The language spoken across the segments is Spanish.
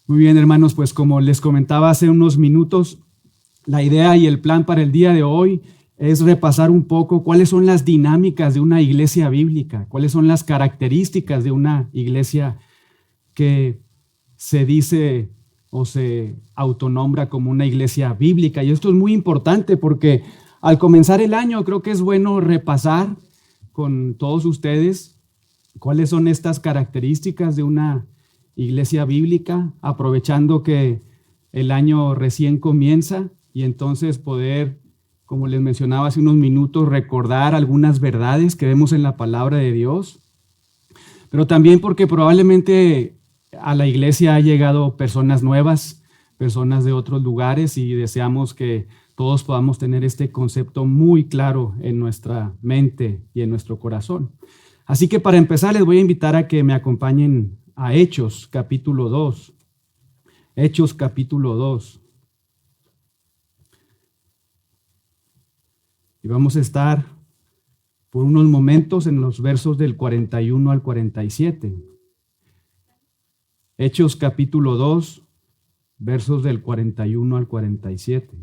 Muy bien, hermanos, pues como les comentaba hace unos minutos, la idea y el plan para el día de hoy es repasar un poco cuáles son las dinámicas de una iglesia bíblica, cuáles son las características de una iglesia que se dice o se autonombra como una iglesia bíblica. Y esto es muy importante porque al comenzar el año creo que es bueno repasar con todos ustedes cuáles son estas características de una iglesia bíblica, aprovechando que el año recién comienza y entonces poder, como les mencionaba hace unos minutos, recordar algunas verdades que vemos en la palabra de Dios, pero también porque probablemente a la iglesia ha llegado personas nuevas, personas de otros lugares, y deseamos que todos podamos tener este concepto muy claro en nuestra mente y en nuestro corazón. Así que para empezar les voy a invitar a que me acompañen a Hechos capítulo 2. Hechos capítulo 2. Y vamos a estar por unos momentos en los versos del 41 al 47. Hechos capítulo 2, versos del 41 al 47.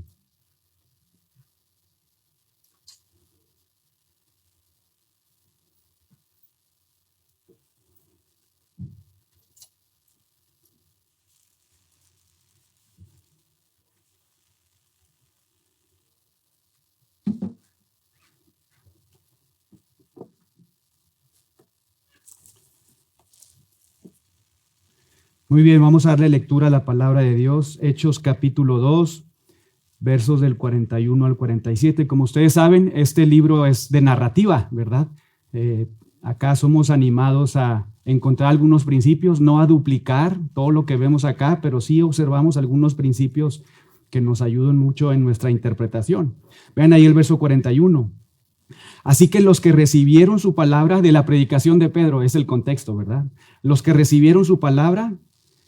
Muy bien, vamos a darle lectura a la palabra de Dios. Hechos capítulo 2, versos del 41 al 47. Como ustedes saben, este libro es de narrativa, ¿verdad? Acá somos animados a encontrar algunos principios, no a duplicar todo lo que vemos acá, pero sí observamos algunos principios que nos ayudan mucho en nuestra interpretación. Vean ahí el verso 41. Así que los que recibieron su palabra de la predicación de Pedro, es el contexto, ¿verdad? Los que recibieron su palabra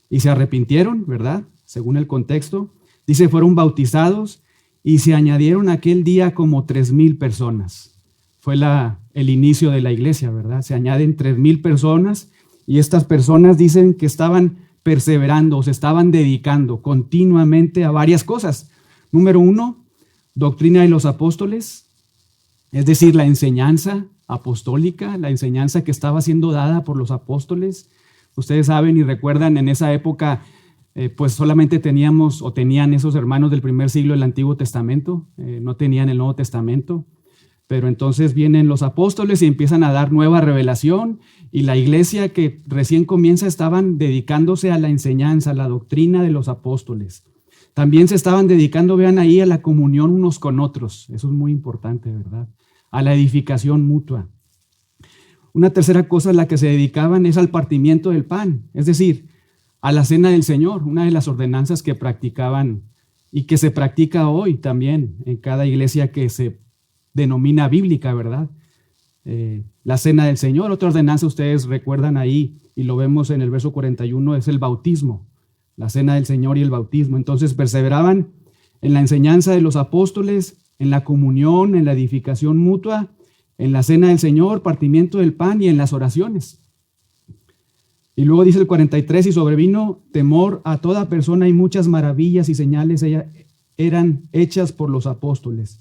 y se arrepintieron, ¿verdad? Según el contexto, dice, fueron bautizados y se añadieron aquel día como 3,000 personas. Fue el inicio de la iglesia, ¿verdad? Se añaden 3,000 personas y estas personas dicen que estaban perseverando, se estaban dedicando continuamente a varias cosas. Número 1, doctrina de los apóstoles, es decir, la enseñanza apostólica, la enseñanza que estaba siendo dada por los apóstoles. Ustedes saben y recuerdan, en esa época, pues solamente tenían esos hermanos del primer siglo el Antiguo Testamento, no tenían el Nuevo Testamento, pero entonces vienen los apóstoles y empiezan a dar nueva revelación, y la iglesia que recién comienza estaban dedicándose a la enseñanza, a la doctrina de los apóstoles. También se estaban dedicando, vean ahí, a la comunión unos con otros, eso es muy importante, ¿verdad? A la edificación mutua. Una tercera cosa a la que se dedicaban es al partimiento del pan, es decir, a la cena del Señor, una de las ordenanzas que practicaban y que se practica hoy también en cada iglesia que se denomina bíblica, ¿verdad? La cena del Señor. Otra ordenanza, ustedes recuerdan ahí, y lo vemos en el verso 41, es el bautismo, la cena del Señor y el bautismo. Entonces perseveraban en la enseñanza de los apóstoles, en la comunión, en la edificación mutua, en la cena del Señor, partimiento del pan y en las oraciones. Y luego dice el 43, y sobrevino temor a toda persona y muchas maravillas y señales eran hechas por los apóstoles.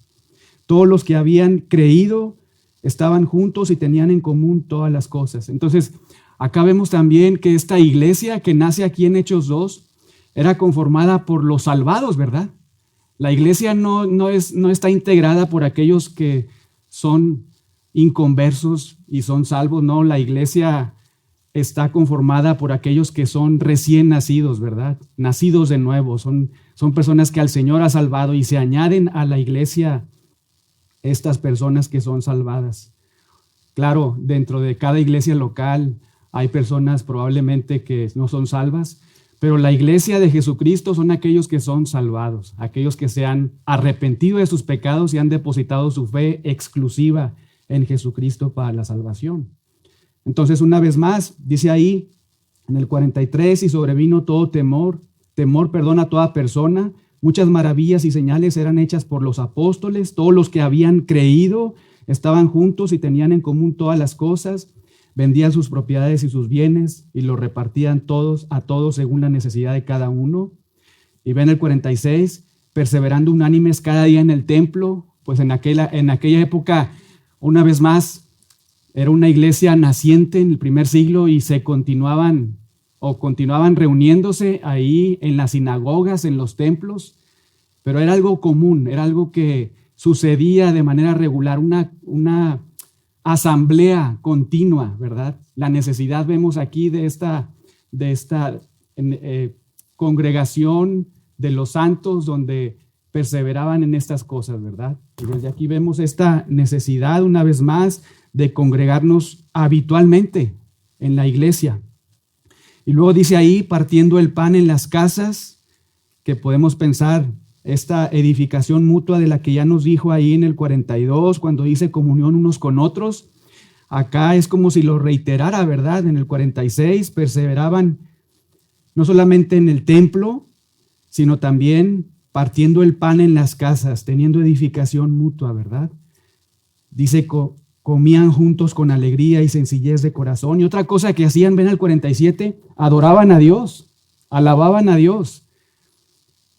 Todos los que habían creído estaban juntos y tenían en común todas las cosas. Entonces, acá vemos también que esta iglesia que nace aquí en Hechos 2 era conformada por los salvados, ¿verdad? La iglesia no está integrada por aquellos que son inconversos y son salvos, no, la iglesia está conformada por aquellos que son recién nacidos, ¿verdad? Nacidos de nuevo, son personas que al Señor ha salvado, y se añaden a la iglesia estas personas que son salvadas. Claro, dentro de cada iglesia local hay personas probablemente que no son salvas, pero la iglesia de Jesucristo son aquellos que son salvados, aquellos que se han arrepentido de sus pecados y han depositado su fe exclusiva en Jesucristo para la salvación. Entonces, una vez más, dice ahí en el 43, y sobrevino todo temor a toda persona, muchas maravillas y señales eran hechas por los apóstoles, todos los que habían creído estaban juntos y tenían en común todas las cosas, vendían sus propiedades y sus bienes y los repartían a todos según la necesidad de cada uno. Y ven el 46, perseverando unánimes cada día en el templo, pues en aquella época, una vez más, era una iglesia naciente en el primer siglo y continuaban reuniéndose ahí en las sinagogas, en los templos, pero era algo común, era algo que sucedía de manera regular, una asamblea continua, ¿verdad? La necesidad vemos aquí de esta congregación de los santos donde perseveraban en estas cosas, ¿verdad? Y desde aquí vemos esta necesidad una vez más de congregarnos habitualmente en la iglesia. Y luego dice ahí, partiendo el pan en las casas, que podemos pensar esta edificación mutua de la que ya nos dijo ahí en el 42, cuando dice comunión unos con otros. Acá es como si lo reiterara, ¿verdad? En el 46 perseveraban no solamente en el templo, sino también partiendo el pan en las casas, teniendo edificación mutua, ¿verdad? Dice, comían juntos con alegría y sencillez de corazón. Y otra cosa que hacían, ven al 47, adoraban a Dios, alababan a Dios,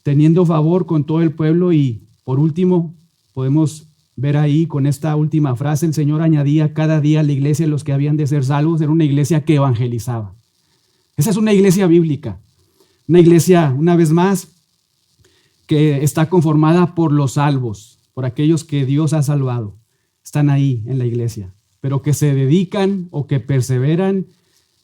teniendo favor con todo el pueblo. Y por último, podemos ver ahí con esta última frase, el Señor añadía cada día a la iglesia los que habían de ser salvos. Era una iglesia que evangelizaba. Esa es una iglesia bíblica, una iglesia, una vez más, que está conformada por los salvos, por aquellos que Dios ha salvado. Están ahí en la iglesia, pero que se dedican o que perseveran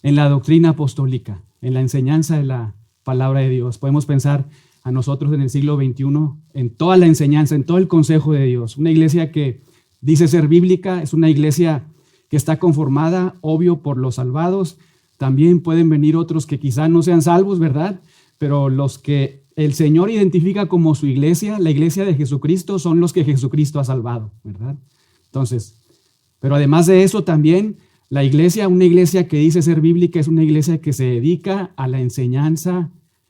en la doctrina apostólica, en la enseñanza de la palabra de Dios. Podemos pensar a nosotros en el siglo XXI, en toda la enseñanza, en todo el consejo de Dios. Una iglesia que dice ser bíblica, es una iglesia que está conformada, obvio, por los salvados. También pueden venir otros que quizá no sean salvos, ¿verdad? Pero los que el Señor identifica como su iglesia, la iglesia de Jesucristo, son los que Jesucristo ha salvado, ¿verdad? Entonces, pero además de eso también, la iglesia, una iglesia que dice ser bíblica, es una iglesia que se dedica a la enseñanza,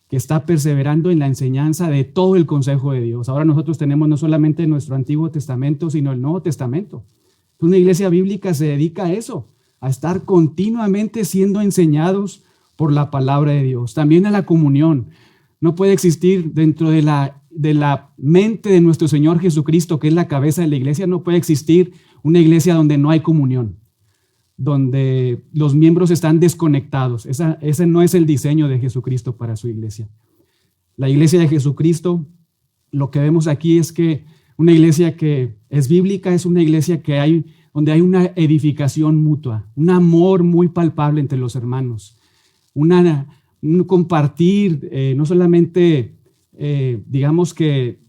que está perseverando en la enseñanza de todo el consejo de Dios. Ahora nosotros tenemos no solamente nuestro Antiguo Testamento, sino el Nuevo Testamento. Una iglesia bíblica se dedica a eso, a estar continuamente siendo enseñados por la palabra de Dios. También a la comunión. No puede existir dentro de la mente de nuestro Señor Jesucristo, que es la cabeza de la iglesia, no puede existir una iglesia donde no hay comunión, donde los miembros están desconectados. Ese no es el diseño de Jesucristo para su iglesia. La iglesia de Jesucristo, lo que vemos aquí es que una iglesia que es bíblica es una iglesia donde hay una edificación mutua, un amor muy palpable entre los hermanos, un compartir, no solamente, digamos que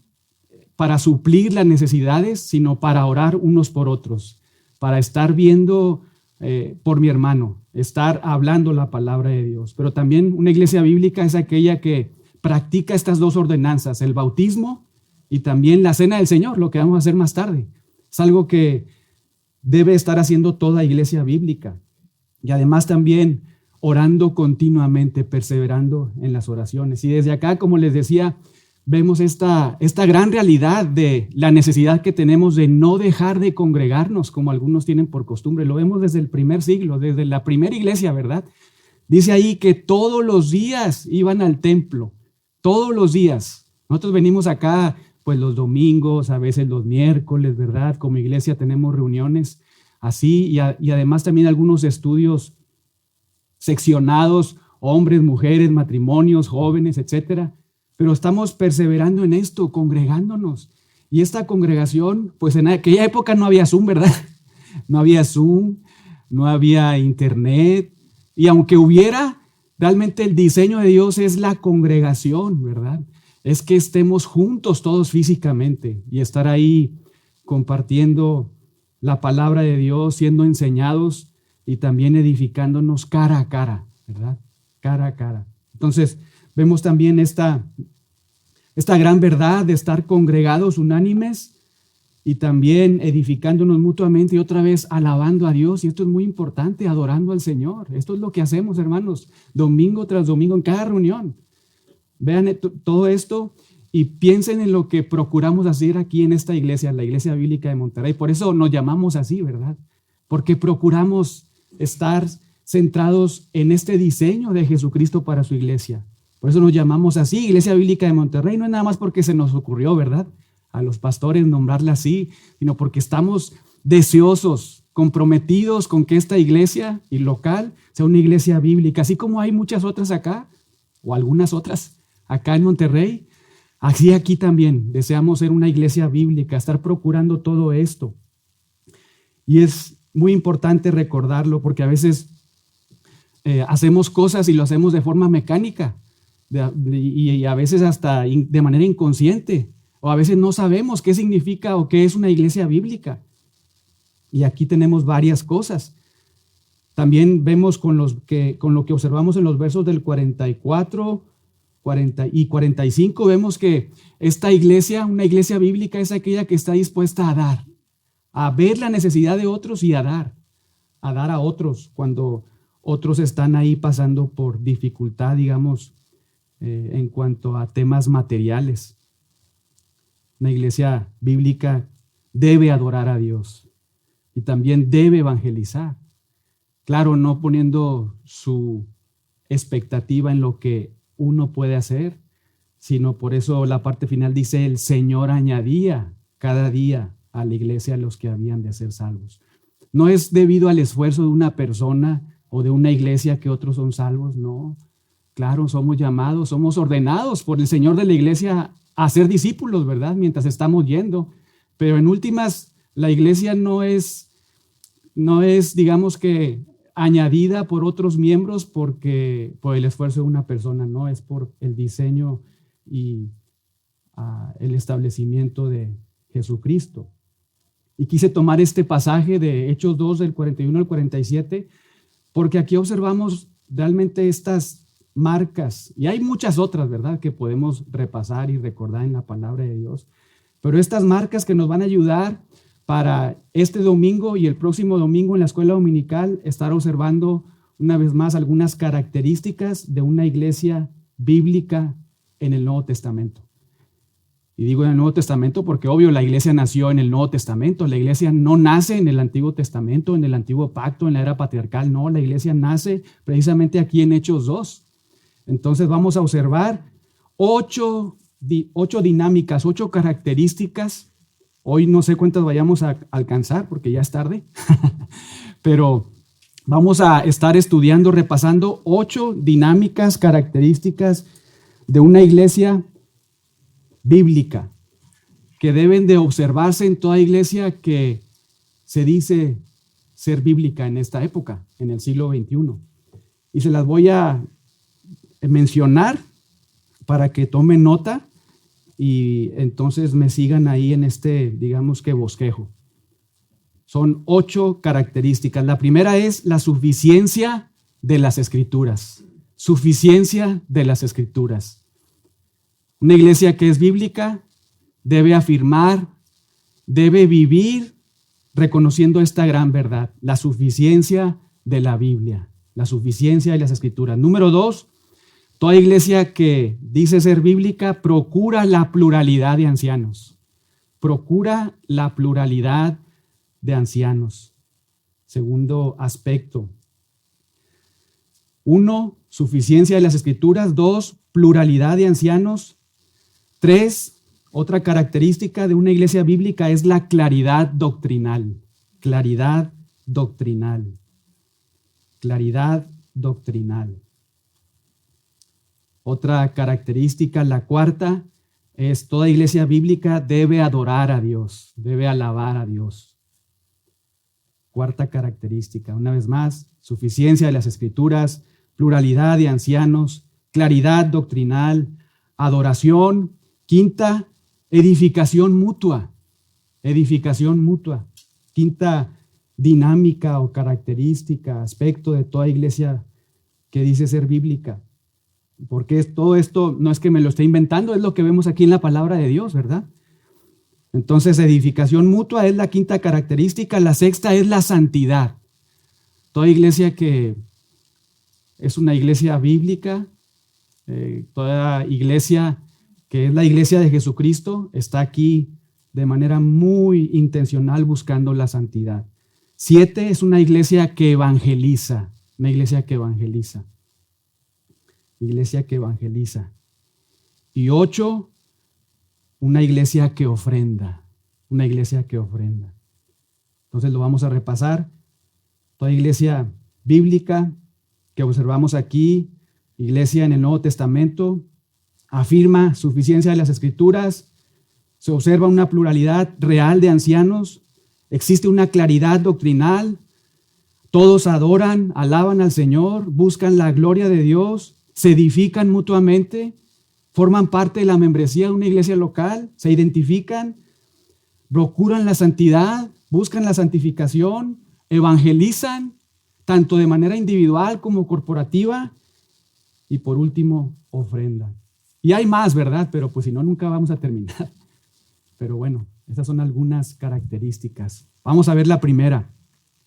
para suplir las necesidades, sino para orar unos por otros, para estar viendo por mi hermano, estar hablando la palabra de Dios. Pero también una iglesia bíblica es aquella que practica estas dos ordenanzas, el bautismo y también la cena del Señor, lo que vamos a hacer más tarde. Es algo que debe estar haciendo toda iglesia bíblica. Y además también orando continuamente, perseverando en las oraciones. Y desde acá, como les decía, vemos esta gran realidad de la necesidad que tenemos de no dejar de congregarnos como algunos tienen por costumbre. Lo vemos desde el primer siglo, desde la primera iglesia, ¿verdad? Dice ahí que todos los días iban al templo, todos los días. Nosotros venimos acá pues los domingos, a veces los miércoles, ¿verdad? Como iglesia tenemos reuniones así y además también algunos estudios seccionados, hombres, mujeres, matrimonios, jóvenes, etcétera. Pero estamos perseverando en esto, congregándonos. Y esta congregación, pues en aquella época no había Zoom, ¿verdad? No había Zoom, no había internet. Y aunque hubiera, realmente el diseño de Dios es la congregación, ¿verdad? Es que estemos juntos todos físicamente y estar ahí compartiendo la palabra de Dios, siendo enseñados y también edificándonos cara a cara, ¿verdad? Cara a cara. Entonces, vemos también esta gran verdad de estar congregados, unánimes y también edificándonos mutuamente y otra vez alabando a Dios. Y esto es muy importante, adorando al Señor. Esto es lo que hacemos, hermanos, domingo tras domingo en cada reunión. Vean todo esto y piensen en lo que procuramos hacer aquí en esta iglesia, la Iglesia Bíblica de Monterrey. Por eso nos llamamos así, ¿verdad? Porque procuramos estar centrados en este diseño de Jesucristo para su iglesia. Por eso nos llamamos así, Iglesia Bíblica de Monterrey. No es nada más porque se nos ocurrió, ¿verdad?, a los pastores nombrarla así, sino porque estamos deseosos, comprometidos con que esta iglesia y local sea una iglesia bíblica, así como hay muchas otras acá, o algunas otras acá en Monterrey. Así aquí también deseamos ser una iglesia bíblica, estar procurando todo esto. Y es muy importante recordarlo porque a veces hacemos cosas y lo hacemos de forma mecánica y a veces hasta de manera inconsciente, o a veces no sabemos qué significa o qué es una iglesia bíblica. Y aquí tenemos varias cosas. También vemos con lo que observamos en los versos del 44, 40 y 45, vemos que esta iglesia, una iglesia bíblica, es aquella que está dispuesta a dar, a ver la necesidad de otros y a dar a otros cuando otros están ahí pasando por dificultad, digamos, en cuanto a temas materiales. Una iglesia bíblica debe adorar a Dios y también debe evangelizar. Claro, no poniendo su expectativa en lo que uno puede hacer, sino por eso la parte final dice: el Señor añadía cada día a la iglesia a los que habían de ser salvos. No es debido al esfuerzo de una persona o de una iglesia que otros son salvos, no. Claro, somos llamados, somos ordenados por el Señor de la iglesia a ser discípulos, ¿verdad?, mientras estamos yendo. Pero en últimas, la iglesia no es, digamos que, añadida por otros miembros por el esfuerzo de una persona, no, es por el diseño y el establecimiento de Jesucristo. Y quise tomar este pasaje de Hechos 2, del 41 al 47, porque aquí observamos realmente estas marcas, y hay muchas otras, ¿verdad?, que podemos repasar y recordar en la palabra de Dios, pero estas marcas que nos van a ayudar para este domingo y el próximo domingo en la escuela dominical, estar observando una vez más algunas características de una iglesia bíblica en el Nuevo Testamento. Y digo en el Nuevo Testamento porque, obvio, la iglesia nació en el Nuevo Testamento. La iglesia no nace en el Antiguo Testamento, en el Antiguo Pacto, en la era patriarcal. No, la iglesia nace precisamente aquí en Hechos 2. Entonces vamos a observar 8 dinámicas, 8 características. Hoy no sé cuántas vayamos a alcanzar porque ya es tarde, pero vamos a estar estudiando, repasando 8 dinámicas, características de una iglesia bíblica que deben de observarse en toda iglesia que se dice ser bíblica en esta época, en el siglo XXI. Y se las voy a mencionar para que tomen nota y entonces me sigan ahí en este, digamos que, bosquejo. Son 8 características. La primera es la suficiencia de las Escrituras. Suficiencia de las Escrituras. Una iglesia que es bíblica debe afirmar, debe vivir reconociendo esta gran verdad, la suficiencia de la Biblia, la suficiencia de las Escrituras. Número 2, toda iglesia que dice ser bíblica procura la pluralidad de ancianos. Procura la pluralidad de ancianos. Segundo aspecto. 1, suficiencia de las Escrituras. 2, pluralidad de ancianos. 3, otra característica de una iglesia bíblica es la claridad doctrinal. Claridad doctrinal. Claridad doctrinal. Otra característica, la cuarta, es toda iglesia bíblica debe adorar a Dios, debe alabar a Dios. Cuarta característica, una vez más, suficiencia de las Escrituras, pluralidad de ancianos, claridad doctrinal, adoración. Quinta, edificación mutua. Edificación mutua. Quinta dinámica o característica, aspecto de toda iglesia que dice ser bíblica. Porque todo esto no es que me lo esté inventando, es lo que vemos aquí en la palabra de Dios, ¿verdad? Entonces, edificación mutua es la quinta característica. La sexta es la santidad. Toda iglesia que es una iglesia bíblica, toda iglesia que es la iglesia de Jesucristo, está aquí de manera muy intencional buscando la santidad. 7 es una iglesia que evangeliza, una iglesia que evangeliza. Iglesia que evangeliza. Y 8, una iglesia que ofrenda, una iglesia que ofrenda. Entonces lo vamos a repasar. Toda iglesia bíblica que observamos aquí, iglesia en el Nuevo Testamento, afirma suficiencia de las Escrituras, se observa una pluralidad real de ancianos, existe una claridad doctrinal, todos adoran, alaban al Señor, buscan la gloria de Dios, se edifican mutuamente, forman parte de la membresía de una iglesia local, se identifican, procuran la santidad, buscan la santificación, evangelizan, tanto de manera individual como corporativa, y por último, ofrendan. Y hay más, ¿verdad? Pero pues si no, nunca vamos a terminar. Pero bueno, esas son algunas características. Vamos a ver la primera,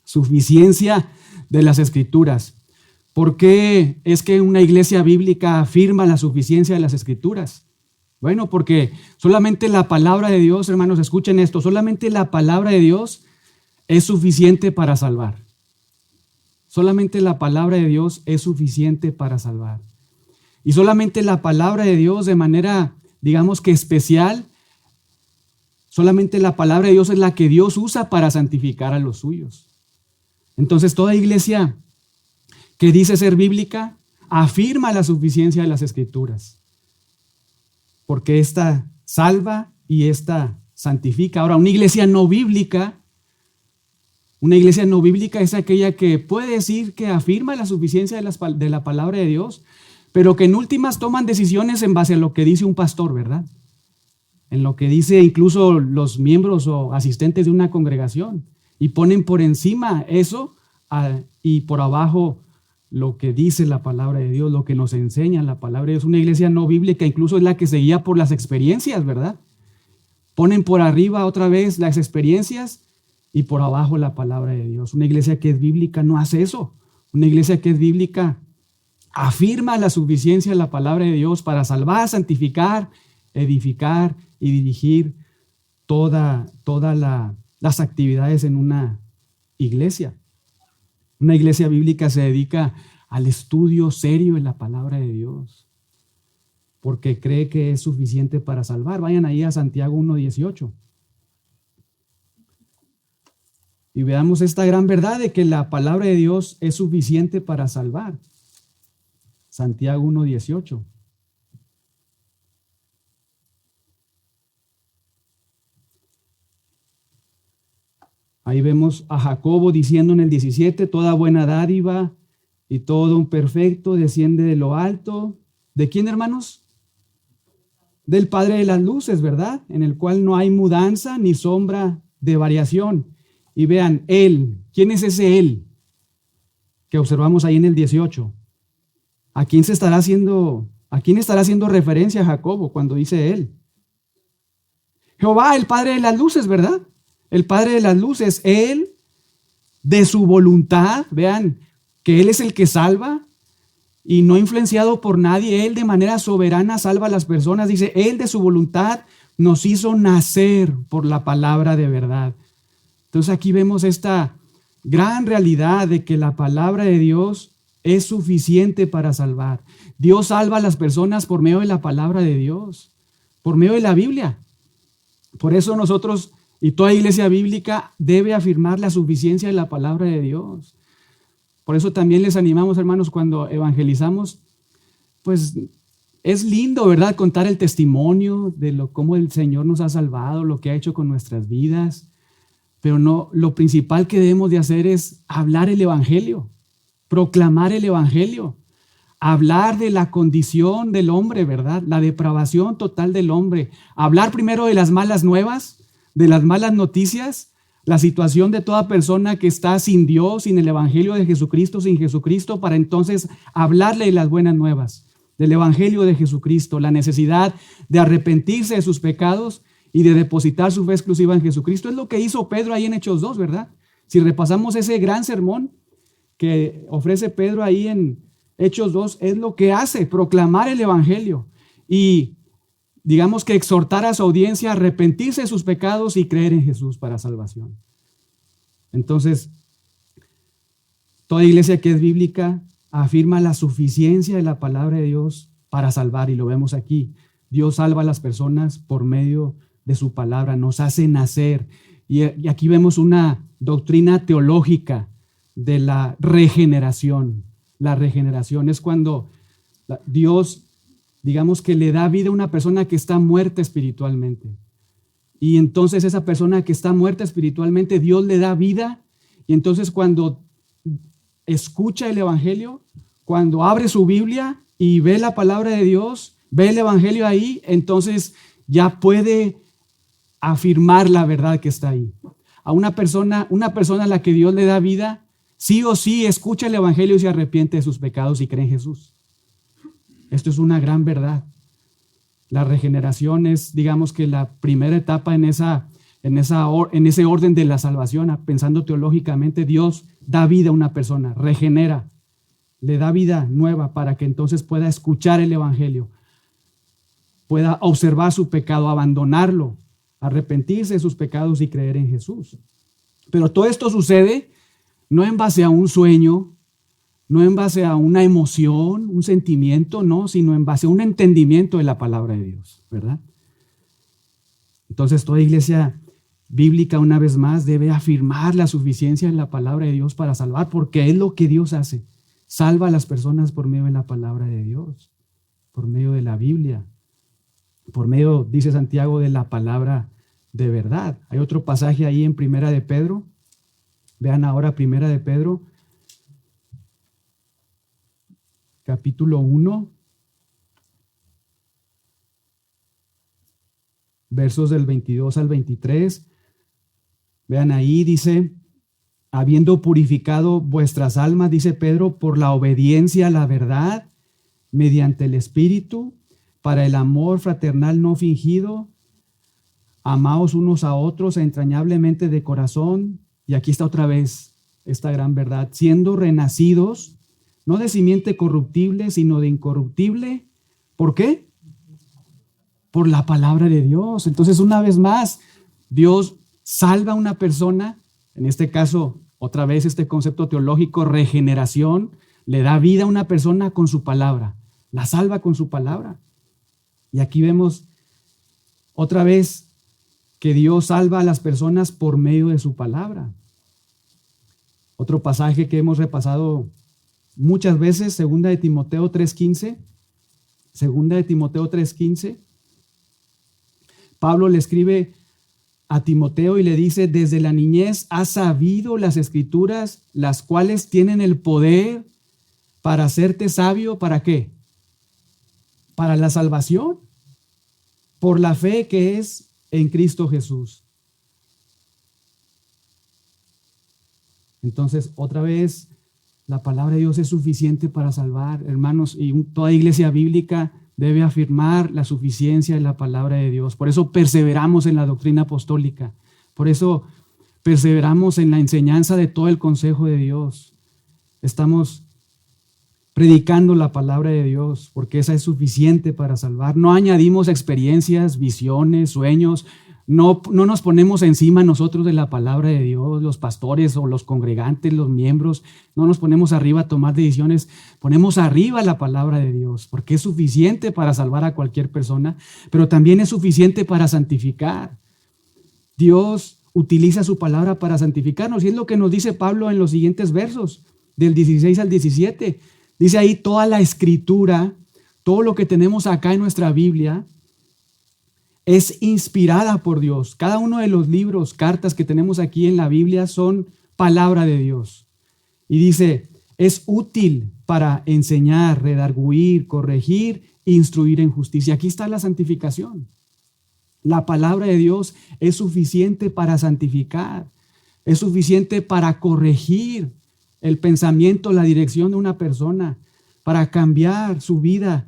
suficiencia de las Escrituras. ¿Por qué es que una iglesia bíblica afirma la suficiencia de las Escrituras? Bueno, porque solamente la palabra de Dios, hermanos, escuchen esto, solamente la palabra de Dios es suficiente para salvar. Solamente la palabra de Dios es suficiente para salvar. Y solamente la palabra de Dios de manera, digamos que especial, solamente la palabra de Dios es la que Dios usa para santificar a los suyos. Entonces toda iglesia que dice ser bíblica afirma la suficiencia de las Escrituras, porque esta salva y esta santifica. Ahora, una iglesia no bíblica es aquella que puede decir que afirma la suficiencia de la palabra de Dios, pero que en últimas toman decisiones en base a lo que dice un pastor, ¿verdad? En lo que dice incluso los miembros o asistentes de una congregación, y ponen por encima eso y por abajo lo que dice la palabra de Dios, lo que nos enseña la palabra de Dios. Una iglesia no bíblica incluso es la que se guía por las experiencias, ¿verdad? Ponen por arriba otra vez las experiencias y por abajo la palabra de Dios. Una iglesia que es bíblica no hace eso. Una iglesia que es bíblica afirma la suficiencia de la palabra de Dios para salvar, santificar, edificar y dirigir todas las actividades en una iglesia. Una iglesia bíblica se dedica al estudio serio de la palabra de Dios, porque cree que es suficiente para salvar. Vayan ahí a Santiago 1:18 y veamos esta gran verdad de que la palabra de Dios es suficiente para salvar. Santiago 1:18. Ahí vemos a Jacobo diciendo en el 17, toda buena dádiva y todo un perfecto desciende de lo alto. ¿De quién, hermanos? Del Padre de las luces, ¿verdad? En el cual no hay mudanza ni sombra de variación. Y vean, Él, ¿quién es ese Él? Que observamos ahí en el 18. ¿A quién estará haciendo referencia Jacobo cuando dice Él? Jehová, el Padre de las luces, ¿verdad? El Padre de las luces, Él de su voluntad, vean que Él es el que salva y no influenciado por nadie, Él de manera soberana salva a las personas. Dice, Él de su voluntad nos hizo nacer por la palabra de verdad. Entonces aquí vemos esta gran realidad de que la palabra de Dios es suficiente para salvar. Dios salva a las personas por medio de la palabra de Dios, por medio de la Biblia. Por eso nosotros y toda iglesia bíblica debe afirmar la suficiencia de la palabra de Dios. Por eso también les animamos, hermanos, cuando evangelizamos, pues es lindo, ¿verdad?, contar el testimonio de cómo el Señor nos ha salvado, lo que ha hecho con nuestras vidas. Pero no, lo principal que debemos de hacer es hablar el evangelio, proclamar el evangelio, hablar de la condición del hombre, ¿verdad?, la depravación total del hombre. Hablar primero de las malas nuevas, de las malas noticias, la situación de toda persona que está sin Dios, sin el evangelio de Jesucristo, sin Jesucristo, para entonces hablarle de las buenas nuevas, del evangelio de Jesucristo, la necesidad de arrepentirse de sus pecados y de depositar su fe exclusiva en Jesucristo. Es lo que hizo Pedro ahí en Hechos 2, ¿verdad? Si repasamos ese gran sermón que ofrece Pedro ahí en Hechos 2, es lo que hace, proclamar el evangelio y digamos que exhortar a su audiencia a arrepentirse de sus pecados y creer en Jesús para salvación. Entonces, Toda iglesia que es bíblica afirma la suficiencia de la palabra de Dios para salvar, y lo vemos aquí. Dios salva a las personas por medio de su palabra, nos hace nacer. Y aquí vemos una doctrina teológica de la regeneración. La regeneración es cuando Dios, digamos que le da vida a una persona que está muerta espiritualmente. Y entonces esa persona que está muerta espiritualmente, Dios le da vida. Y entonces cuando escucha el evangelio, cuando abre su Biblia y ve la palabra de Dios, ve el evangelio ahí, entonces ya puede afirmar la verdad que está ahí. A una persona a la que Dios le da vida, sí o sí escucha el evangelio y se arrepiente de sus pecados y cree en Jesús. Esto es una gran verdad. La regeneración es, digamos que la primera etapa en ese orden de la salvación. Pensando teológicamente, Dios da vida a una persona, regenera, le da vida nueva para que entonces pueda escuchar el evangelio, pueda observar su pecado, abandonarlo, arrepentirse de sus pecados y creer en Jesús. Pero todo esto sucede no en base a un sueño, no en base a una emoción, un sentimiento, no, sino en base a un entendimiento de la palabra de Dios, ¿verdad? Entonces toda iglesia bíblica, una vez más, debe afirmar la suficiencia de la palabra de Dios para salvar, porque es lo que Dios hace. Salva a las personas por medio de la palabra de Dios, por medio de la Biblia, por medio, dice Santiago, de la palabra de verdad. Hay otro pasaje ahí en Primera de Pedro. Vean ahora Primera de Pedro, capítulo 1, versos del 22 al 23. Vean ahí, dice, habiendo purificado vuestras almas, dice Pedro, por la obediencia a la verdad, mediante el Espíritu, para el amor fraternal no fingido, amaos unos a otros entrañablemente de corazón. Y aquí está otra vez esta gran verdad, siendo renacidos, no de simiente corruptible, sino de incorruptible. ¿Por qué? Por la palabra de Dios. Entonces, una vez más, Dios salva a una persona, en este caso, otra vez este concepto teológico, regeneración, le da vida a una persona con su palabra, la salva con su palabra. Y aquí vemos otra vez que Dios salva a las personas por medio de su palabra. Otro pasaje que hemos repasado muchas veces, segunda de Timoteo 3:15. Segunda de Timoteo 3:15. Pablo le escribe a Timoteo y le dice, desde la niñez has sabido las escrituras, las cuales tienen el poder para hacerte sabio. ¿Para qué? Para la salvación, por la fe que es en Cristo Jesús. Entonces, otra vez, la palabra de Dios es suficiente para salvar, hermanos, y toda iglesia bíblica debe afirmar la suficiencia de la palabra de Dios. Por eso perseveramos en la doctrina apostólica. Por eso perseveramos en la enseñanza de todo el consejo de Dios. Estamos predicando la palabra de Dios, porque esa es suficiente para salvar. No añadimos experiencias, visiones, sueños. No nos ponemos encima nosotros de la palabra de Dios, los pastores o los congregantes, los miembros. No nos ponemos arriba a tomar decisiones. Ponemos arriba la palabra de Dios, porque es suficiente para salvar a cualquier persona, pero también es suficiente para santificar. Dios utiliza su palabra para santificarnos, y es lo que nos dice Pablo en los siguientes versos, del 16 al 17. Dice ahí toda la escritura, todo lo que tenemos acá en nuestra Biblia, es inspirada por Dios. Cada uno de los libros, cartas que tenemos aquí en la Biblia son palabra de Dios. Y dice, es útil para enseñar, redarguir, corregir, instruir en justicia. Aquí está la santificación. La palabra de Dios es suficiente para santificar, es suficiente para corregir el pensamiento, la dirección de una persona, para cambiar su vida,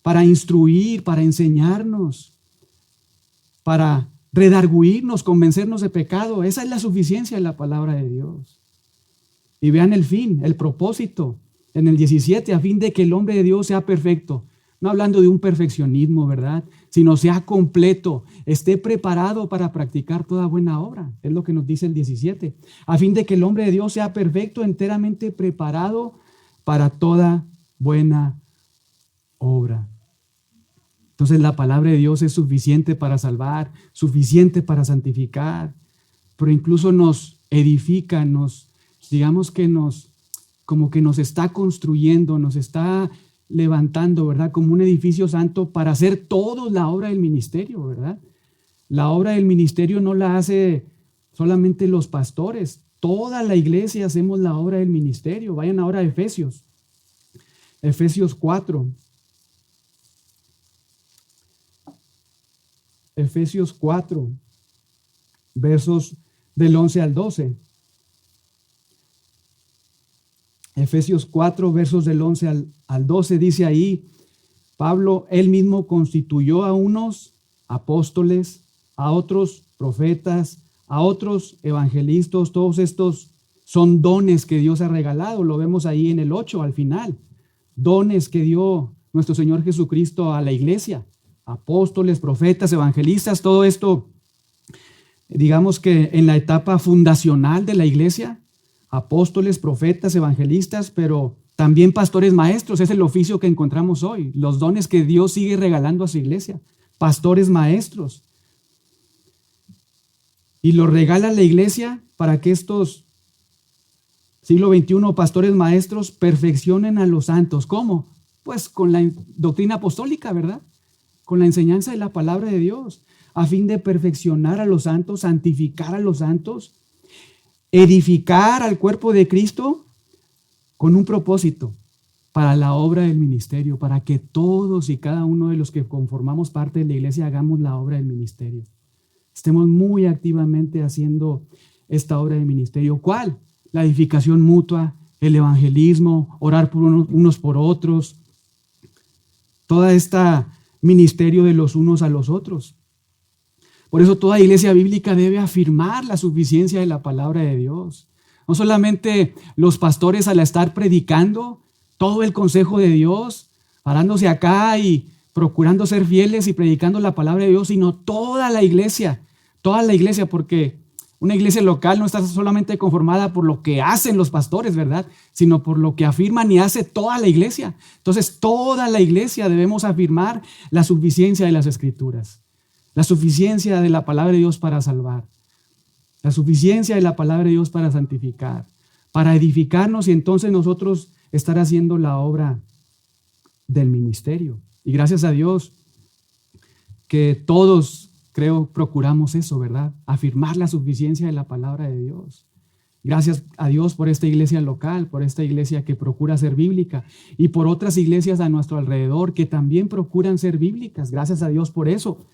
para instruir, para enseñarnos, para redarguirnos, convencernos de pecado. Esa es la suficiencia de la palabra de Dios. Y vean el fin, el propósito, en el 17, a fin de que el hombre de Dios sea perfecto, no hablando de un perfeccionismo, ¿verdad? Sino sea completo, esté preparado para practicar toda buena obra. Es lo que nos dice el 17. A fin de que el hombre de Dios sea perfecto, enteramente preparado para toda buena obra. Entonces la palabra de Dios es suficiente para salvar, suficiente para santificar, pero incluso nos edifica, digamos que como que nos está construyendo, nos está levantando, ¿verdad? Como un edificio santo para hacer toda la obra del ministerio, ¿verdad? La obra del ministerio no la hace solamente los pastores, toda la iglesia hacemos la obra del ministerio. Vayan ahora a Efesios 4. Efesios 4, versos del 11 al 12. Efesios 4, versos del 11 al 12, dice ahí, Pablo, él mismo constituyó a unos apóstoles, a otros profetas, a otros evangelistas. Todos estos son dones que Dios ha regalado. Lo vemos ahí en el 8 al final. Dones que dio nuestro Señor Jesucristo a la iglesia. Apóstoles, profetas, evangelistas, todo esto, digamos que en la etapa fundacional de la iglesia, apóstoles, profetas, evangelistas, pero también pastores maestros, es el oficio que encontramos hoy, los dones que Dios sigue regalando a su iglesia, pastores maestros. Y los regala a la iglesia para que estos siglo XXI pastores maestros perfeccionen a los santos. ¿Cómo? Pues con la doctrina apostólica, ¿verdad? Con la enseñanza de la palabra de Dios, a fin de perfeccionar a los santos, santificar a los santos, edificar al cuerpo de Cristo con un propósito para la obra del ministerio, para que todos y cada uno de los que conformamos parte de la iglesia hagamos la obra del ministerio. Estemos muy activamente haciendo esta obra del ministerio. ¿Cuál? La edificación mutua, el evangelismo, orar por unos por otros, toda esta ministerio de los unos a los otros. Por eso toda iglesia bíblica debe afirmar la suficiencia de la palabra de Dios. No solamente los pastores al estar predicando todo el consejo de Dios, parándose acá y procurando ser fieles y predicando la palabra de Dios, sino toda la iglesia, porque una iglesia local no está solamente conformada por lo que hacen los pastores, ¿verdad? Sino por lo que afirman y hace toda la iglesia. Entonces, toda la iglesia debemos afirmar la suficiencia de las Escrituras, la suficiencia de la palabra de Dios para salvar, la suficiencia de la palabra de Dios para santificar, para edificarnos y entonces nosotros estar haciendo la obra del ministerio. Y gracias a Dios que todos, creo, procuramos eso, ¿verdad? Afirmar la suficiencia de la palabra de Dios. Gracias a Dios por esta iglesia local, por esta iglesia que procura ser bíblica y por otras iglesias a nuestro alrededor que también procuran ser bíblicas. Gracias a Dios por eso.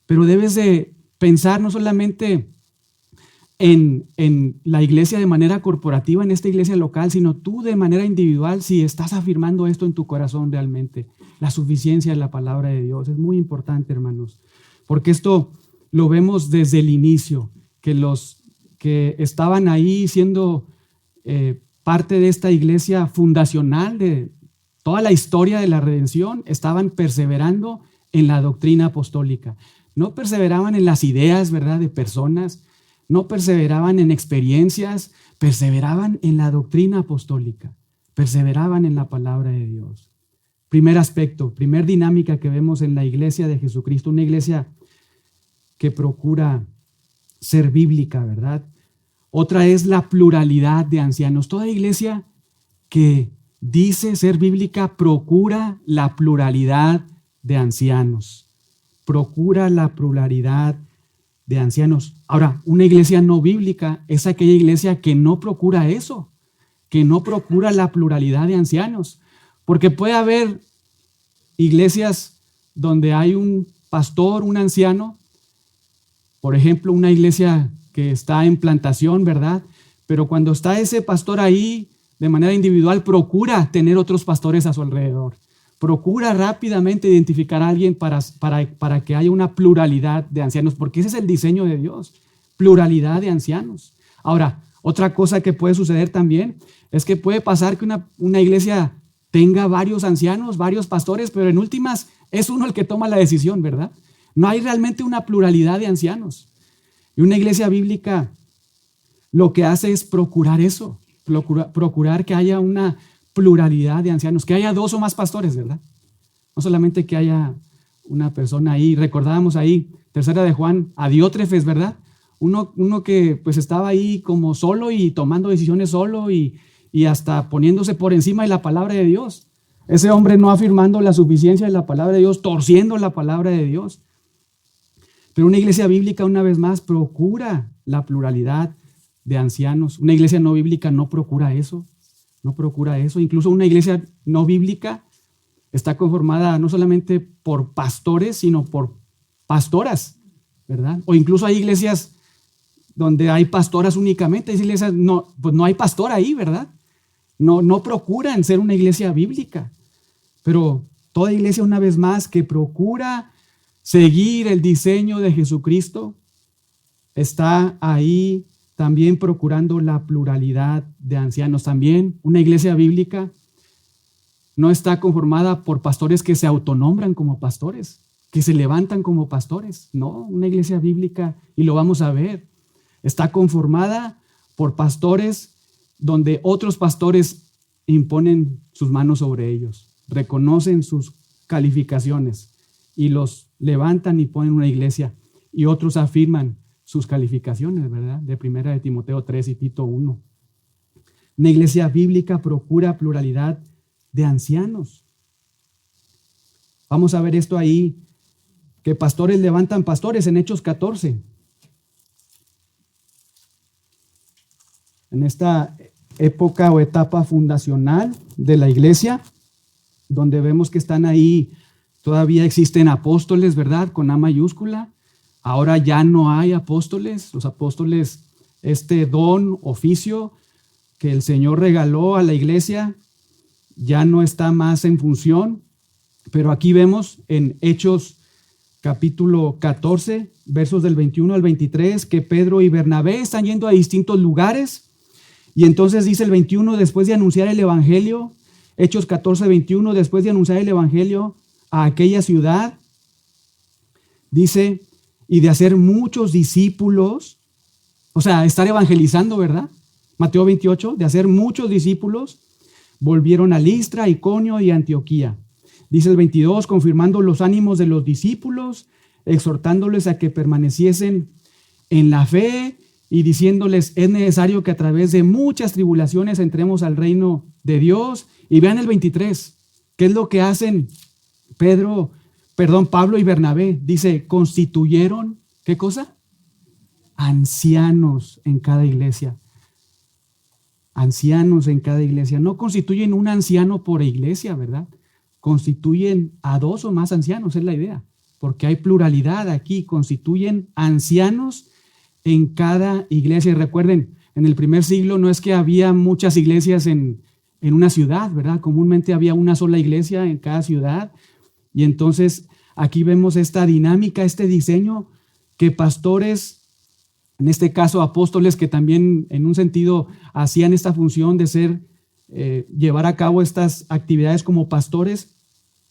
Pero debes de pensar no solamente en la iglesia de manera corporativa, en esta iglesia local, sino tú de manera individual, si estás afirmando esto en tu corazón realmente, la suficiencia de la palabra de Dios. Es muy importante, hermanos, porque esto lo vemos desde el inicio, que los que estaban ahí siendo parte de esta iglesia fundacional de toda la historia de la redención, estaban perseverando en la doctrina apostólica. No perseveraban en las ideas, ¿verdad?, de personas, no perseveraban en experiencias, perseveraban en la doctrina apostólica, perseveraban en la palabra de Dios. Primer aspecto, primer dinámica que vemos en la iglesia de Jesucristo, una iglesia que procura ser bíblica, ¿verdad? Otra es la pluralidad de ancianos. Toda iglesia que dice ser bíblica procura la pluralidad de ancianos. Procura la pluralidad de ancianos. Ahora, una iglesia no bíblica es aquella iglesia que no procura eso, que no procura la pluralidad de ancianos. Porque puede haber iglesias donde hay un pastor, un anciano, por ejemplo, una iglesia que está en plantación, ¿verdad? Pero cuando está ese pastor ahí, de manera individual, procura tener otros pastores a su alrededor. Procura rápidamente identificar a alguien para que haya una pluralidad de ancianos, porque ese es el diseño de Dios, pluralidad de ancianos. Ahora, otra cosa que puede suceder también es que puede pasar que una iglesia tenga varios ancianos, varios pastores, pero en últimas es uno el que toma la decisión, ¿verdad? No hay realmente una pluralidad de ancianos. Y una iglesia bíblica lo que hace es procurar eso, procurar que haya una pluralidad de ancianos, que haya 2 o más pastores, ¿verdad? No solamente que haya una persona ahí. Recordábamos ahí, 3 de Juan, a Diótrefes, ¿verdad? Uno que pues estaba ahí como solo y tomando decisiones solo y hasta poniéndose por encima de la palabra de Dios. Ese hombre no afirmando la suficiencia de la palabra de Dios, torciendo la palabra de Dios. Pero una iglesia bíblica, una vez más, procura la pluralidad de ancianos. Una iglesia no bíblica no procura eso, no procura eso. Incluso una iglesia no bíblica está conformada no solamente por pastores, sino por pastoras, ¿verdad? O incluso hay iglesias donde hay pastoras únicamente, esas iglesias pues no hay pastor ahí, ¿verdad? No procuran ser una iglesia bíblica. Pero toda iglesia, una vez más, que procura seguir el diseño de Jesucristo, está ahí también procurando la pluralidad de ancianos. También una iglesia bíblica no está conformada por pastores que se autonombran como pastores, que se levantan como pastores. No, una iglesia bíblica, y lo vamos a ver, está conformada por pastores donde otros pastores imponen sus manos sobre ellos, reconocen sus calificaciones y los levantan y ponen una iglesia, y otros afirman sus calificaciones, ¿verdad? De 1 de Timoteo 3 y Tito 1. Una iglesia bíblica procura pluralidad de ancianos. Vamos a ver esto ahí, que pastores levantan pastores en Hechos 14. En esta época o etapa fundacional de la iglesia, donde vemos que están ahí, todavía existen apóstoles, ¿verdad? Con A mayúscula. Ahora ya no hay apóstoles. Los apóstoles, este don, oficio que el Señor regaló a la iglesia, ya no está más en función. Pero aquí vemos en Hechos capítulo 14, versos del 21 al 23, que Pedro y Bernabé están yendo a distintos lugares. Y entonces dice el 21, después de anunciar el evangelio, Hechos 14, 21, después de anunciar el evangelio a aquella ciudad, dice, y de hacer muchos discípulos, o sea, estar evangelizando, ¿verdad? Mateo 28, de hacer muchos discípulos, volvieron a Listra, Iconio y Antioquía. Dice el 22, confirmando los ánimos de los discípulos, exhortándoles a que permaneciesen en la fe y diciéndoles, es necesario que a través de muchas tribulaciones entremos al reino de Dios. Y vean el 23, ¿qué es lo que hacen Pablo y Bernabé? Dice, constituyeron, ¿qué cosa? Ancianos en cada iglesia. Ancianos en cada iglesia. No constituyen un anciano por iglesia, ¿verdad? Constituyen a 2 o más ancianos, es la idea, porque hay pluralidad aquí. Constituyen ancianos en cada iglesia. Y recuerden, en el primer siglo no es que había muchas iglesias en una ciudad, ¿verdad? Comúnmente había una sola iglesia en cada ciudad. Y entonces aquí vemos esta dinámica, este diseño, que pastores, en este caso apóstoles, que también en un sentido hacían esta función de ser, llevar a cabo estas actividades como pastores,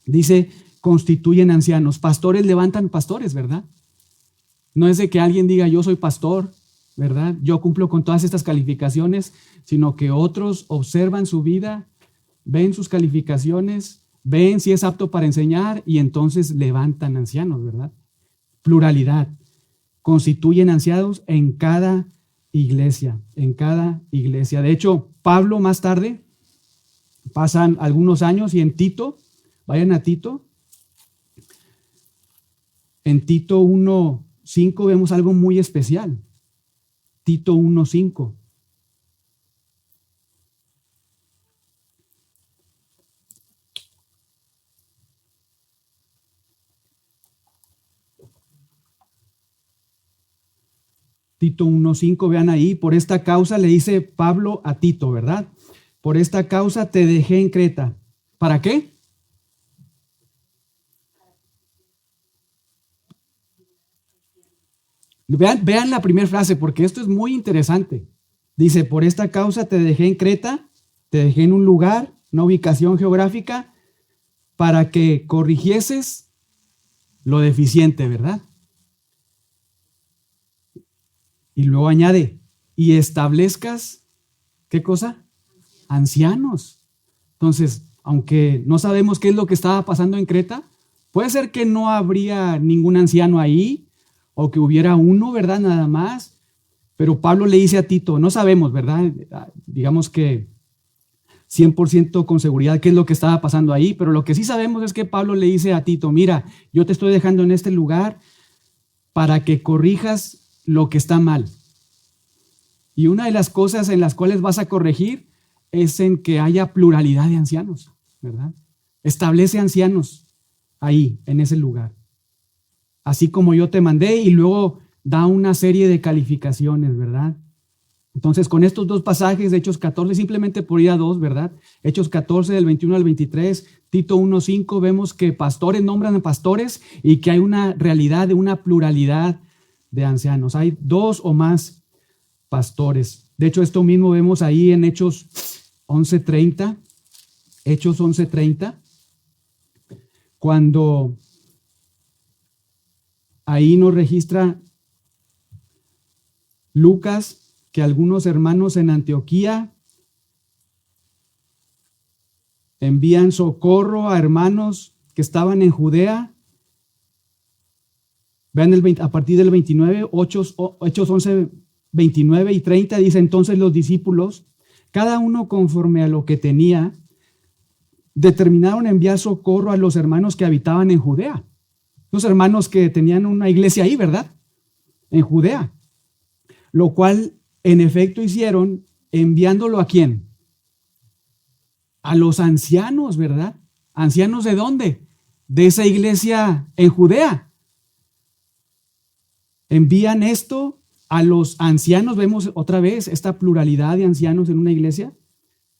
dice, constituyen ancianos. Pastores levantan pastores, ¿verdad? No es de que alguien diga, yo soy pastor, ¿verdad? Yo cumplo con todas estas calificaciones, sino que otros observan su vida, ven sus calificaciones, ven si es apto para enseñar y entonces levantan ancianos, ¿verdad? Pluralidad. Constituyen ancianos en cada iglesia, en cada iglesia. De hecho, Pablo más tarde, pasan algunos años y en Tito, vayan a Tito, en Tito 1:5 vemos algo muy especial. Tito 1:5. Tito 1:5, vean ahí, por esta causa le dice Pablo a Tito, ¿verdad? Por esta causa te dejé en Creta. ¿Para qué? Vean la primera frase, porque esto es muy interesante. Dice, por esta causa te dejé en Creta, te dejé en un lugar una ubicación geográfica para que corrigieses lo deficiente, ¿verdad? Y luego añade, y establezcas, ¿qué cosa? Ancianos. Entonces, aunque no sabemos qué es lo que estaba pasando en Creta, puede ser que no habría ningún anciano ahí o que hubiera uno, ¿verdad? Nada más. Pero Pablo le dice a Tito, no sabemos, ¿verdad? Digamos que 100% con seguridad qué es lo que estaba pasando ahí, pero lo que sí sabemos es que Pablo le dice a Tito, mira, yo te estoy dejando en este lugar para que corrijas lo que está mal. Y una de las cosas en las cuales vas a corregir es en que haya pluralidad de ancianos, ¿verdad? Establece ancianos ahí, en ese lugar. Así como yo te mandé, y luego da una serie de calificaciones, ¿verdad? Entonces, con estos dos pasajes de Hechos 14, simplemente por ir a dos, ¿verdad? Hechos 14, del 21 al 23, Tito 1:5, vemos que pastores nombran a pastores y que hay una realidad de una pluralidad de ancianos. Hay dos o más pastores. De hecho, esto mismo vemos ahí en Hechos 11:30, Hechos 11:30, cuando ahí nos registra Lucas que algunos hermanos en Antioquía envían socorro a hermanos que estaban en Judea. Vean a partir del 29, Hechos 11, 29 y 30, dice, entonces los discípulos, cada uno conforme a lo que tenía, determinaron enviar socorro a los hermanos que habitaban en Judea. Los hermanos que tenían una iglesia ahí, ¿verdad? En Judea. Lo cual, en efecto, hicieron enviándolo ¿a quién? A los ancianos, ¿verdad? ¿Ancianos de dónde? De esa iglesia en Judea. Envían esto a los ancianos, vemos otra vez esta pluralidad de ancianos en una iglesia.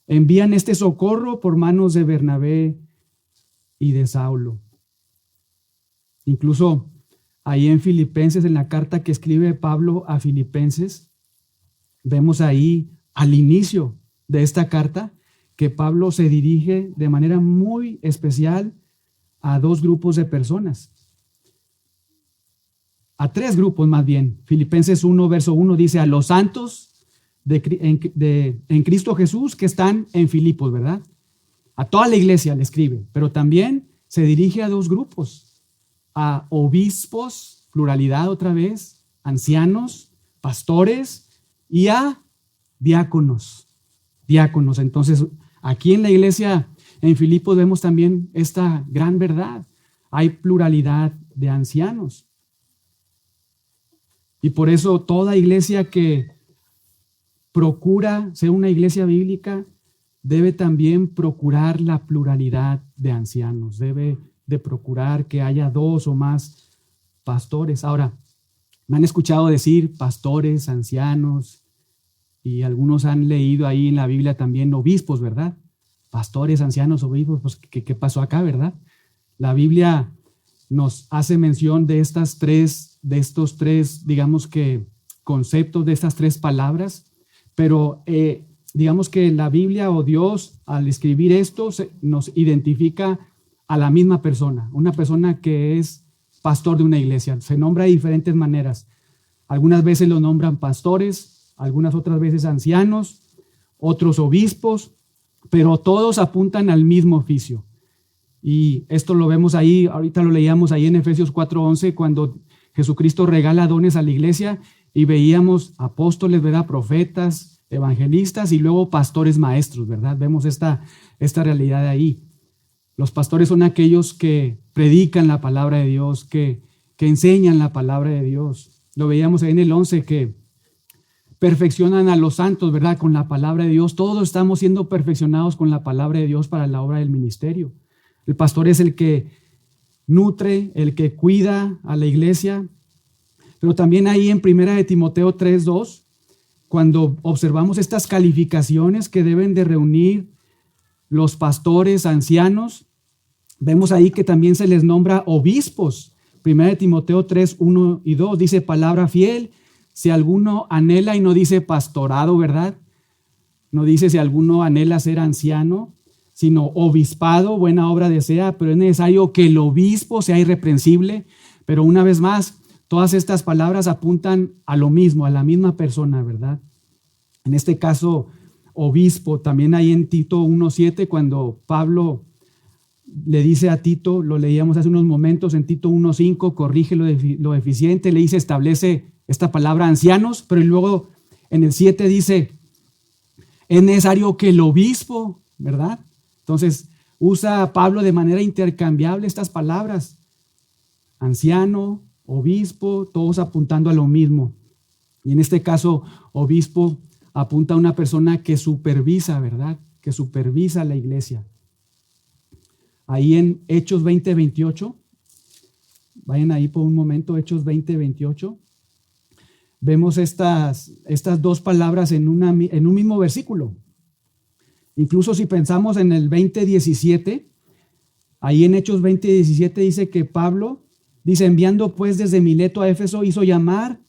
Envían este socorro por manos de Bernabé y de Saulo. Incluso ahí en Filipenses, en la carta que escribe Pablo a Filipenses, vemos ahí al inicio de esta carta que Pablo se dirige de manera muy especial a dos grupos de personas. A tres grupos más bien. Filipenses 1, verso 1 dice a los santos en Cristo Jesús que están en Filipos, ¿verdad? A toda la iglesia le escribe, pero también se dirige a dos grupos. A obispos, pluralidad otra vez, ancianos, pastores y a diáconos. Diáconos. Entonces, aquí en la iglesia en Filipos vemos también esta gran verdad. Hay pluralidad de ancianos. Y por eso toda iglesia que procura ser una iglesia bíblica debe también procurar la pluralidad de ancianos. Debe de procurar que haya dos o más pastores. Ahora, me han escuchado decir pastores, ancianos, y algunos han leído ahí en la Biblia también obispos, ¿verdad? Pastores, ancianos, obispos, pues ¿qué pasó acá, verdad? La Biblia nos hace mención de estos tres, digamos que conceptos, de estas tres palabras, pero digamos que la Biblia o Dios al escribir esto nos identifica a la misma persona, una persona que es pastor de una iglesia. Se nombra de diferentes maneras. Algunas veces lo nombran pastores, algunas otras veces ancianos, otros obispos, pero todos apuntan al mismo oficio. Y esto lo vemos ahí, ahorita lo leíamos ahí en Efesios 4:11, cuando Jesucristo regala dones a la iglesia y veíamos apóstoles, ¿verdad? Profetas, evangelistas y luego pastores maestros, ¿verdad? Vemos esta realidad de ahí. Los pastores son aquellos que predican la palabra de Dios, que enseñan la palabra de Dios. Lo veíamos ahí en el 11, que perfeccionan a los santos, ¿verdad? Con la palabra de Dios. Todos estamos siendo perfeccionados con la palabra de Dios para la obra del ministerio. El pastor es el que nutre, el que cuida a la iglesia. Pero también ahí en 1 Timoteo 3:2, cuando observamos estas calificaciones que deben de reunir los pastores ancianos, vemos ahí que también se les nombra obispos. 1 Timoteo 3:1 y 2 dice palabra fiel. Si alguno anhela, y no dice pastorado, ¿verdad? No dice si alguno anhela ser anciano, sino obispado, buena obra desea, pero es necesario que el obispo sea irreprensible. Pero una vez más, todas estas palabras apuntan a lo mismo, a la misma persona, ¿verdad? En este caso, obispo, también ahí en Tito 1:7, cuando Pablo le dice a Tito, lo leíamos hace unos momentos, en Tito 1:5, corrige lo deficiente, le dice, establece esta palabra ancianos, pero luego en el 7 dice, es necesario que el obispo, ¿verdad? Entonces usa Pablo de manera intercambiable estas palabras, anciano, obispo, todos apuntando a lo mismo. Y en este caso, obispo apunta a una persona que supervisa, ¿verdad? Que supervisa la iglesia. Ahí en Hechos 20:28, vayan ahí por un momento, Hechos 20:28, vemos estas dos palabras en un mismo versículo. Incluso si pensamos en el 20:17, ahí en Hechos 20:17 dice que Pablo, dice, enviando pues desde Mileto a Éfeso, hizo llamar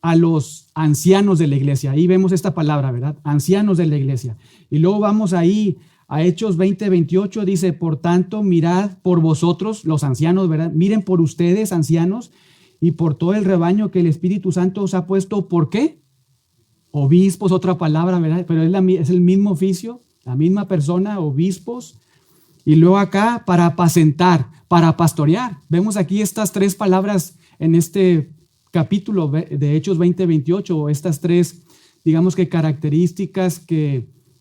a los ancianos de la iglesia. Ahí vemos esta palabra, ¿verdad? Ancianos de la iglesia. Y luego vamos ahí a Hechos 20:28, dice, por tanto, mirad por vosotros, los ancianos, ¿verdad? Miren por ustedes, ancianos, y por todo el rebaño que el Espíritu Santo os ha puesto, ¿por qué? Obispos, otra palabra, ¿verdad? Pero es el mismo oficio, la misma persona, obispos. Y luego acá, para apacentar, para pastorear. Vemos aquí estas tres palabras en este capítulo de Hechos 20:28, estas tres, digamos que características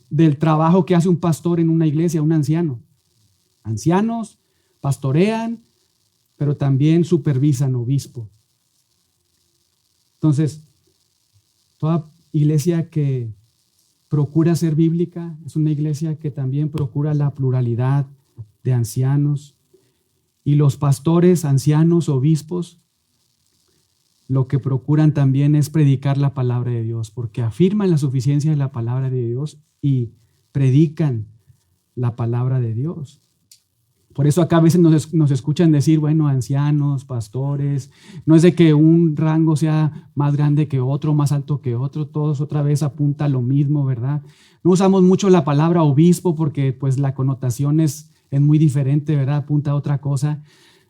del trabajo que hace un pastor en una iglesia, un anciano. Ancianos pastorean, pero también supervisan, obispo. Entonces, toda iglesia que procura ser bíblica es una iglesia que también procura la pluralidad de ancianos. Y los pastores, ancianos, obispos, lo que procuran también es predicar la palabra de Dios, porque afirman la suficiencia de la palabra de Dios y predican la palabra de Dios. Por eso acá a veces nos escuchan decir, bueno, ancianos, pastores, no es de que un rango sea más grande que otro, más alto que otro, todos otra vez apunta a lo mismo, ¿verdad? No usamos mucho la palabra obispo porque pues la connotación es muy diferente, ¿verdad? Apunta a otra cosa,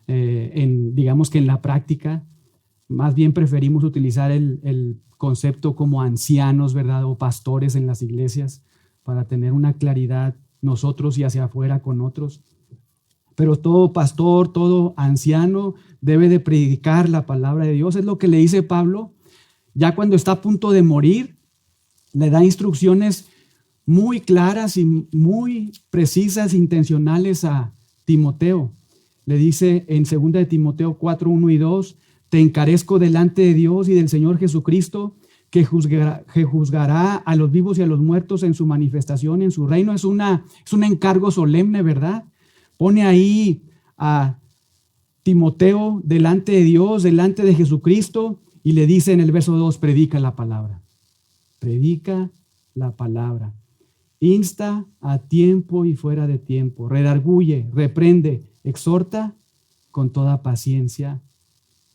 digamos que en la práctica. Más bien preferimos utilizar el concepto como ancianos, ¿verdad? O pastores en las iglesias para tener una claridad nosotros y hacia afuera con otros. Pero todo pastor, todo anciano debe de predicar la palabra de Dios. Es lo que le dice Pablo. Ya cuando está a punto de morir, le da instrucciones muy claras y muy precisas, intencionales a Timoteo. Le dice en 2 de Timoteo 4:1 y 2, te encarezco delante de Dios y del Señor Jesucristo, que juzgará a los vivos y a los muertos en su manifestación, en su reino. Es un encargo solemne, ¿verdad? Pone ahí a Timoteo delante de Dios, delante de Jesucristo, y le dice en el verso 2, predica la palabra. Predica la palabra. Insta a tiempo y fuera de tiempo. Redarguye, reprende, exhorta con toda paciencia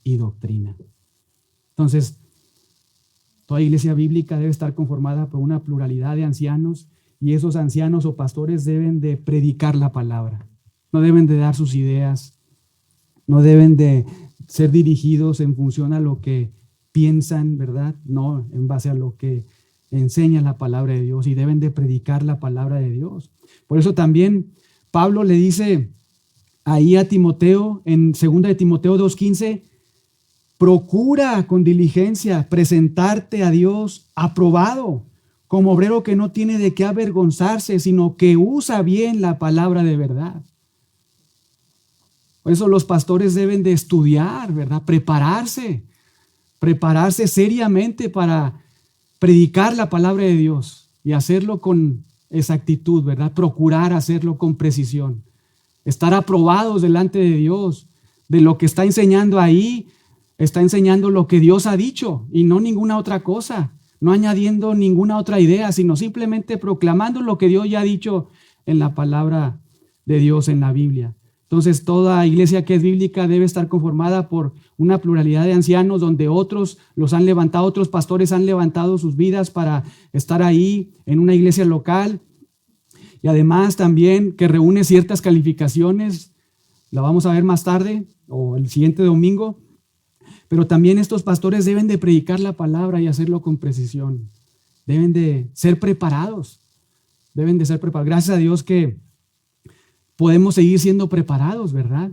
y doctrina. Entonces, toda iglesia bíblica debe estar conformada por una pluralidad de ancianos, y esos ancianos o pastores deben de predicar la palabra. No deben de dar sus ideas, no deben de ser dirigidos en función a lo que piensan, ¿verdad? No, en base a lo que enseña la palabra de Dios, y deben de predicar la palabra de Dios. Por eso también Pablo le dice ahí a Timoteo, en 2 de Timoteo 2:15, procura con diligencia presentarte a Dios aprobado, como obrero que no tiene de qué avergonzarse, sino que usa bien la palabra de verdad. Por eso los pastores deben de estudiar, ¿verdad? Prepararse seriamente para predicar la palabra de Dios y hacerlo con exactitud, ¿verdad? Procurar hacerlo con precisión. Estar aprobados delante de Dios, de lo que está enseñando ahí. Está enseñando lo que Dios ha dicho y no ninguna otra cosa, no añadiendo ninguna otra idea, sino simplemente proclamando lo que Dios ya ha dicho en la palabra de Dios en la Biblia. Entonces, toda iglesia que es bíblica debe estar conformada por una pluralidad de ancianos, donde otros los han levantado, otros pastores han levantado sus vidas para estar ahí en una iglesia local. y además también que reúne ciertas calificaciones, la vamos a ver más tarde o el siguiente domingo, pero también estos pastores deben de predicar la palabra y hacerlo con precisión, deben de ser preparados, Gracias a Dios que podemos seguir siendo preparados, ¿verdad?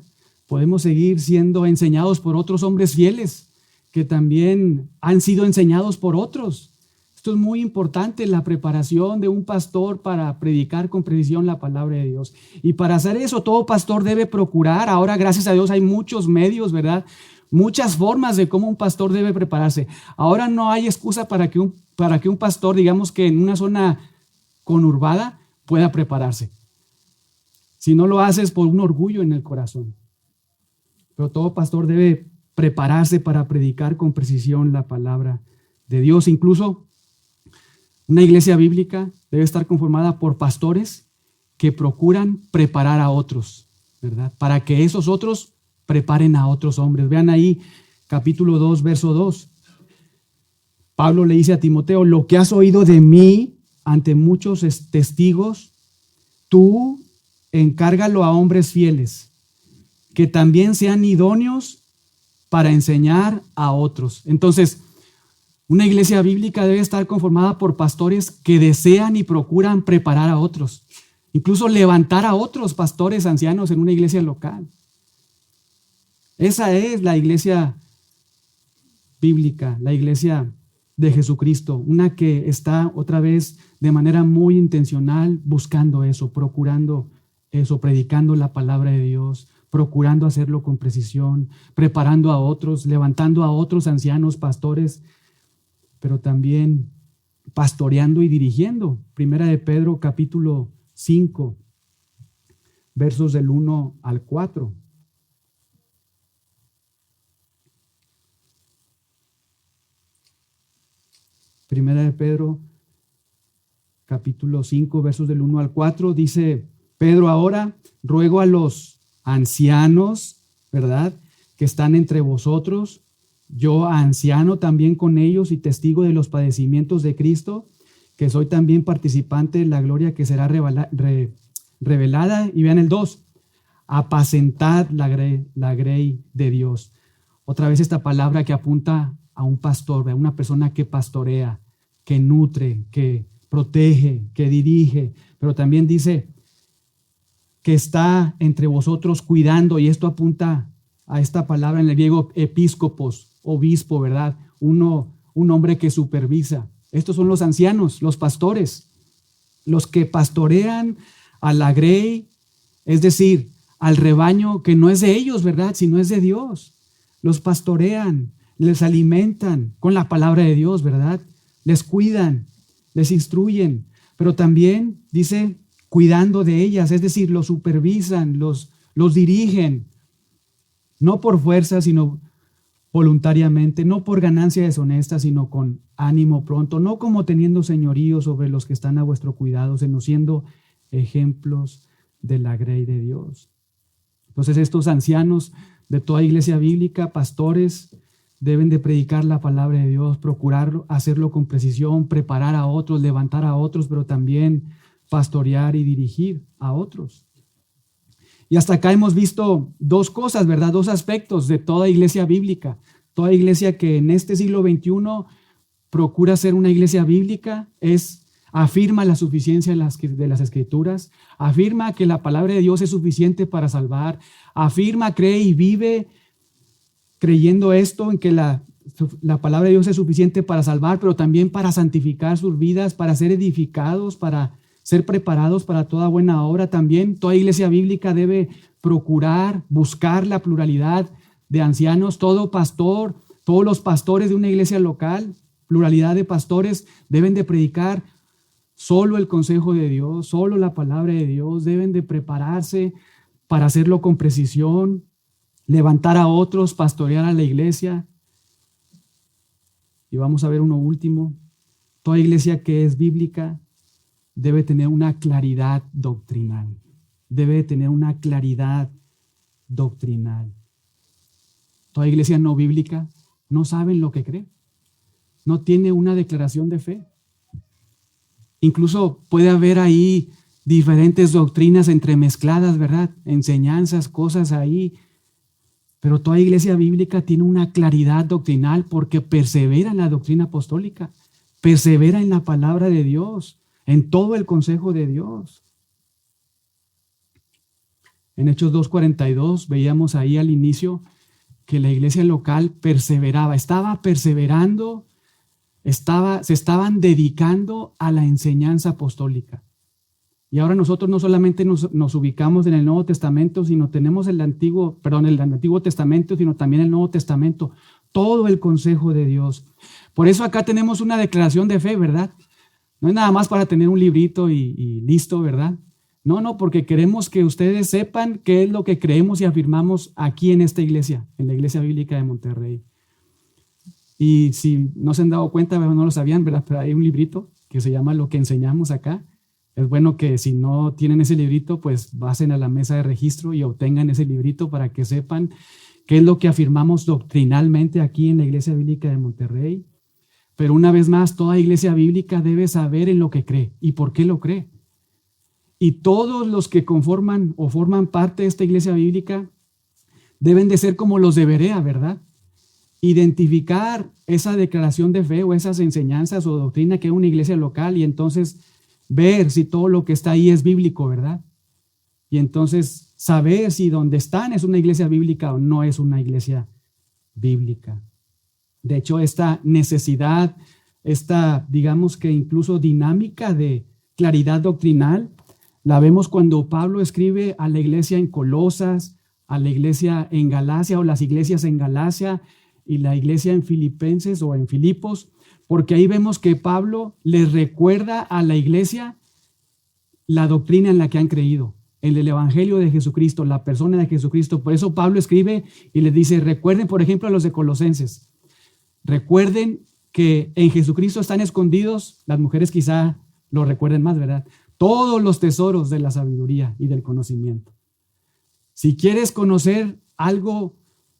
Podemos seguir siendo enseñados por otros hombres fieles que también han sido enseñados por otros. Esto es muy importante, la preparación de un pastor para predicar con precisión la palabra de Dios. Y para hacer eso, todo pastor debe procurar. Ahora, gracias a Dios, hay muchos medios, ¿verdad? Muchas formas de cómo un pastor debe prepararse. Ahora no hay excusa para que un pastor, digamos que en una zona conurbada, pueda prepararse. Si no lo haces por un orgullo en el corazón. Pero todo pastor debe prepararse para predicar con precisión la palabra de Dios. Incluso una iglesia bíblica debe estar conformada por pastores que procuran preparar a otros, ¿verdad? Para que esos otros preparen a otros hombres. Vean ahí capítulo 2, verso 2. Pablo le dice a Timoteo: lo que has oído de mí ante muchos testigos, tú encárgalo a hombres fieles, que también sean idóneos para enseñar a otros. Entonces, una iglesia bíblica debe estar conformada por pastores que desean y procuran preparar a otros, incluso levantar a otros pastores ancianos en una iglesia local. Esa es la iglesia bíblica, la iglesia de Jesucristo, una que está otra vez de manera muy intencional buscando eso, procurando eso, predicando la palabra de Dios, procurando hacerlo con precisión, preparando a otros, levantando a otros ancianos, pastores, pero también pastoreando y dirigiendo. Primera de Pedro, capítulo 5, versos del 1 al 4. Primera de Pedro, capítulo 5, versos del 1 al 4, dice Pedro: ahora ruego a los ancianos, ¿verdad?, que están entre vosotros, yo anciano también con ellos y testigo de los padecimientos de Cristo, que soy también participante de la gloria que será revelada. Y vean el 2, apacentad la grey de Dios. Otra vez esta palabra que apunta a un pastor, a una persona que pastorea, que nutre, que protege, que dirige, pero también dice que está entre vosotros cuidando, y esto apunta a esta palabra en el griego episcopos, obispo, ¿verdad? Un hombre que supervisa. Estos son los ancianos, los pastores, los que pastorean a la grey, es decir, al rebaño que no es de ellos, ¿verdad?, sino es de Dios. Los pastorean, les alimentan con la palabra de Dios, ¿verdad? Les cuidan, les instruyen, pero también dice cuidando de ellas, es decir, los supervisan, los dirigen, no por fuerza, sino voluntariamente, no por ganancia deshonesta, sino con ánimo pronto, no como teniendo señorío sobre los que están a vuestro cuidado, sino siendo ejemplos de la grey de Dios. Entonces, estos ancianos de toda iglesia bíblica, pastores, deben de predicar la palabra de Dios, procurar hacerlo con precisión, preparar a otros, levantar a otros, pero también pastorear y dirigir a otros. Y hasta acá hemos visto dos cosas, ¿verdad? Dos aspectos de toda iglesia bíblica. Toda iglesia que en este siglo XXI procura ser una iglesia bíblica afirma la suficiencia de las Escrituras, afirma que la palabra de Dios es suficiente para salvar, afirma, cree y vive creyendo esto, en que la palabra de Dios es suficiente para salvar, pero también para santificar sus vidas, para ser edificados, para ser preparados para toda buena obra. También toda iglesia bíblica debe procurar, buscar la pluralidad de ancianos. Todo pastor, todos los pastores de una iglesia local, pluralidad de pastores, deben de predicar solo el consejo de Dios, solo la palabra de Dios. Deben de prepararse para hacerlo con precisión, levantar a otros, pastorear a la iglesia. Y vamos a ver uno último. Toda iglesia que es bíblica debe tener una claridad doctrinal. Debe tener una claridad doctrinal. Toda iglesia no bíblica no sabe lo que cree. No tiene una declaración de fe. Incluso puede haber ahí diferentes doctrinas entremezcladas, ¿verdad? Enseñanzas, cosas ahí. Pero toda iglesia bíblica tiene una claridad doctrinal porque persevera en la doctrina apostólica, persevera en la palabra de Dios, en todo el consejo de Dios. En Hechos 2:42 veíamos ahí al inicio que la iglesia local perseveraba, estaba perseverando, se estaban dedicando a la enseñanza apostólica. Y ahora nosotros no solamente nos ubicamos en el Nuevo Testamento, sino tenemos el Antiguo Testamento, sino también el Nuevo Testamento, todo el consejo de Dios. Por eso acá tenemos una declaración de fe, ¿verdad? No es nada más para tener un librito y listo, ¿verdad? No, porque queremos que ustedes sepan qué es lo que creemos y afirmamos aquí en esta iglesia, en la Iglesia Bíblica de Monterrey. Y si no se han dado cuenta, no lo sabían, ¿verdad? Pero hay un librito que se llama Lo que enseñamos acá. Es bueno que si no tienen ese librito, pues pasen a la mesa de registro y obtengan ese librito para que sepan qué es lo que afirmamos doctrinalmente aquí en la Iglesia Bíblica de Monterrey. Pero una vez más, toda iglesia bíblica debe saber en lo que cree y por qué lo cree. Y todos los que conforman o forman parte de esta iglesia bíblica deben de ser como los de Berea, ¿verdad? Identificar esa declaración de fe o esas enseñanzas o doctrina que es una iglesia local y entonces ver si todo lo que está ahí es bíblico, ¿verdad? Y entonces saber si donde están es una iglesia bíblica o no es una iglesia bíblica. De hecho, esta necesidad, esta, digamos que incluso dinámica de claridad doctrinal, la vemos cuando Pablo escribe a la iglesia en Colosas, a la iglesia en Galacia o las iglesias en Galacia y la iglesia en Filipenses o en Filipos, porque ahí vemos que Pablo les recuerda a la iglesia la doctrina en la que han creído, en el evangelio de Jesucristo, la persona de Jesucristo. Por eso Pablo escribe y les dice, recuerden, por ejemplo, a los de Colosenses, recuerden que en Jesucristo están escondidos, las mujeres quizá lo recuerden más, ¿verdad? Todos los tesoros de la sabiduría y del conocimiento. Si quieres conocer algo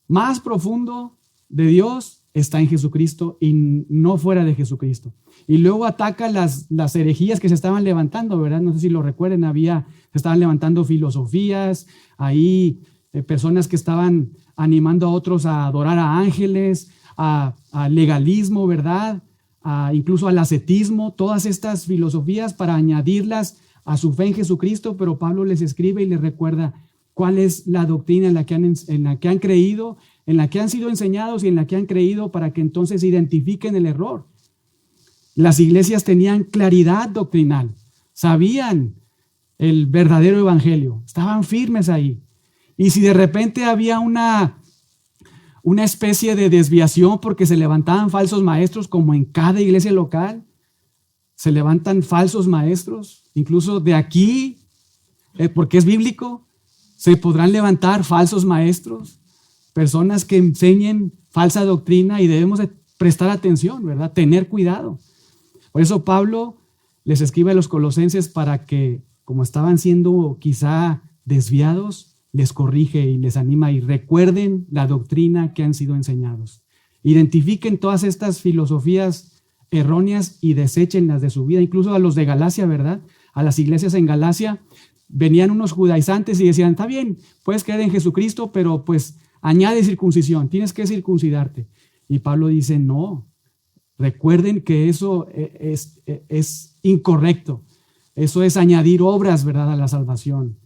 más profundo de Dios, está en Jesucristo y no fuera de Jesucristo. Y luego ataca las herejías que se estaban levantando, ¿verdad? No sé si lo recuerden, se estaban levantando filosofías, ahí personas que estaban animando a otros a adorar a ángeles, a legalismo, ¿verdad? Incluso al ascetismo, todas estas filosofías para añadirlas a su fe en Jesucristo, pero Pablo les escribe y les recuerda cuál es la doctrina en la que han creído, en la que han sido enseñados y en la que han creído para que entonces identifiquen el error. Las iglesias tenían claridad doctrinal, sabían el verdadero evangelio, estaban firmes ahí. Y si de repente había una especie de desviación porque se levantaban falsos maestros, como en cada iglesia local, se levantan falsos maestros, incluso de aquí, porque es bíblico, se podrán levantar falsos maestros, personas que enseñen falsa doctrina y debemos de prestar atención, ¿verdad? Tener cuidado. Por eso Pablo les escribe a los colosenses para que, como estaban siendo quizá desviados, les corrige y les anima y recuerden la doctrina que han sido enseñados. Identifiquen todas estas filosofías erróneas y deséchenlas de su vida. Incluso a los de Galacia, ¿verdad? A las iglesias en Galacia venían unos judaizantes y decían, está bien, puedes creer en Jesucristo, pero pues añade circuncisión, tienes que circuncidarte. Y Pablo dice, no, recuerden que eso es incorrecto. Eso es añadir obras, ¿verdad?, a la salvación.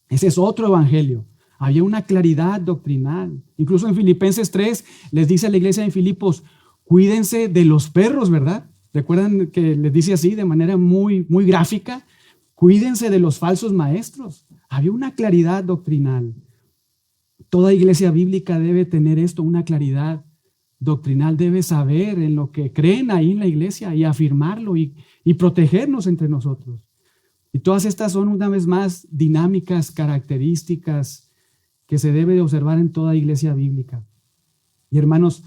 Ese es otro evangelio. Había una claridad doctrinal. Incluso en Filipenses 3 les dice a la iglesia en Filipos, cuídense de los perros, ¿verdad? ¿Recuerdan que les dice así de manera muy, muy gráfica? Cuídense de los falsos maestros. Había una claridad doctrinal. Toda iglesia bíblica debe tener esto, una claridad doctrinal. Debe saber en lo que creen ahí en la iglesia y afirmarlo y protegernos entre nosotros. Y todas estas son una vez más dinámicas, características que se debe de observar en toda iglesia bíblica. Y hermanos,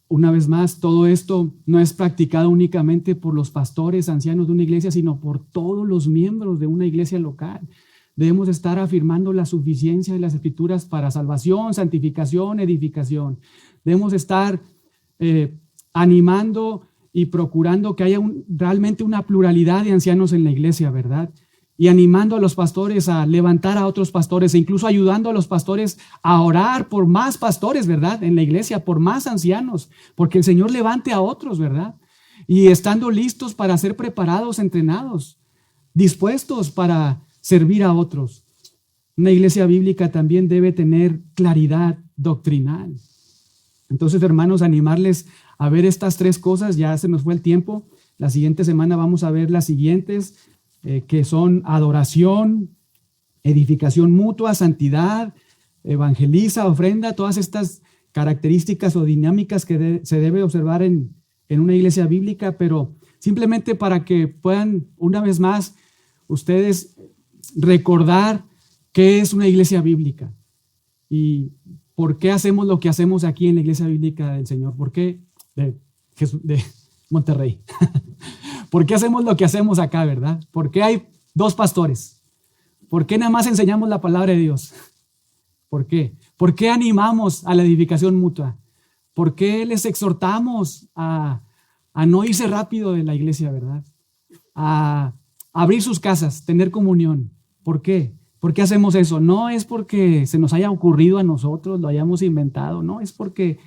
una vez más, todo esto no es practicado únicamente por los pastores, ancianos de una iglesia, sino por todos los miembros de una iglesia local. Debemos estar afirmando la suficiencia de las Escrituras para salvación, santificación, edificación. Debemos estar animando y procurando que haya realmente una pluralidad de ancianos en la iglesia, ¿verdad? y animando a los pastores a levantar a otros pastores e incluso ayudando a los pastores a orar por más pastores, ¿verdad? En la iglesia, por más ancianos, porque el Señor levante a otros, ¿verdad? Y estando listos para ser preparados, entrenados, dispuestos para servir a otros. Una iglesia bíblica también debe tener claridad doctrinal. Entonces, hermanos, animarles a ver estas tres cosas. Ya se nos fue el tiempo. La siguiente semana vamos a ver las siguientes, que son adoración, edificación mutua, santidad, evangeliza, ofrenda, todas estas características o dinámicas que se debe observar en una iglesia bíblica, pero simplemente para que puedan una vez más ustedes recordar qué es una iglesia bíblica y por qué hacemos lo que hacemos aquí en la iglesia bíblica del Señor. ¿Por qué? De Monterrey. ¿Por qué hacemos lo que hacemos acá, verdad? ¿Por qué hay 2 pastores? ¿Por qué nada más enseñamos la palabra de Dios? ¿Por qué? ¿Por qué animamos a la edificación mutua? ¿Por qué les exhortamos a no irse rápido de la iglesia, verdad? A abrir sus casas, tener comunión. ¿Por qué? ¿Por qué hacemos eso? No es porque se nos haya ocurrido a nosotros, lo hayamos inventado, no, es porque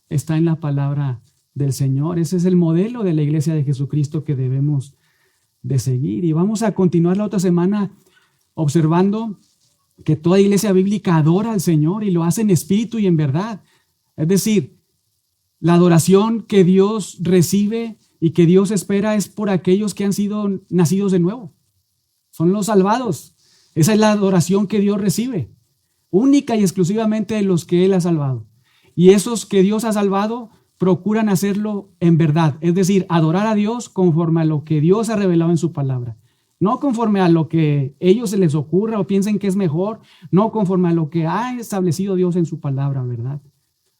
está en la palabra del Señor. Ese es el modelo de la iglesia de Jesucristo que debemos de seguir. Y vamos a continuar la otra semana observando que toda iglesia bíblica adora al Señor y lo hace en espíritu y en verdad. Es decir, la adoración que Dios recibe y que Dios espera es por aquellos que han sido nacidos de nuevo. Son los salvados. Esa es la adoración que Dios recibe, única y exclusivamente de los que Él ha salvado. Y esos que Dios ha salvado procuran hacerlo en verdad, es decir, adorar a Dios conforme a lo que Dios ha revelado en su palabra. No conforme a lo que ellos se les ocurra o piensen que es mejor, no conforme a lo que ha establecido Dios en su palabra, ¿verdad?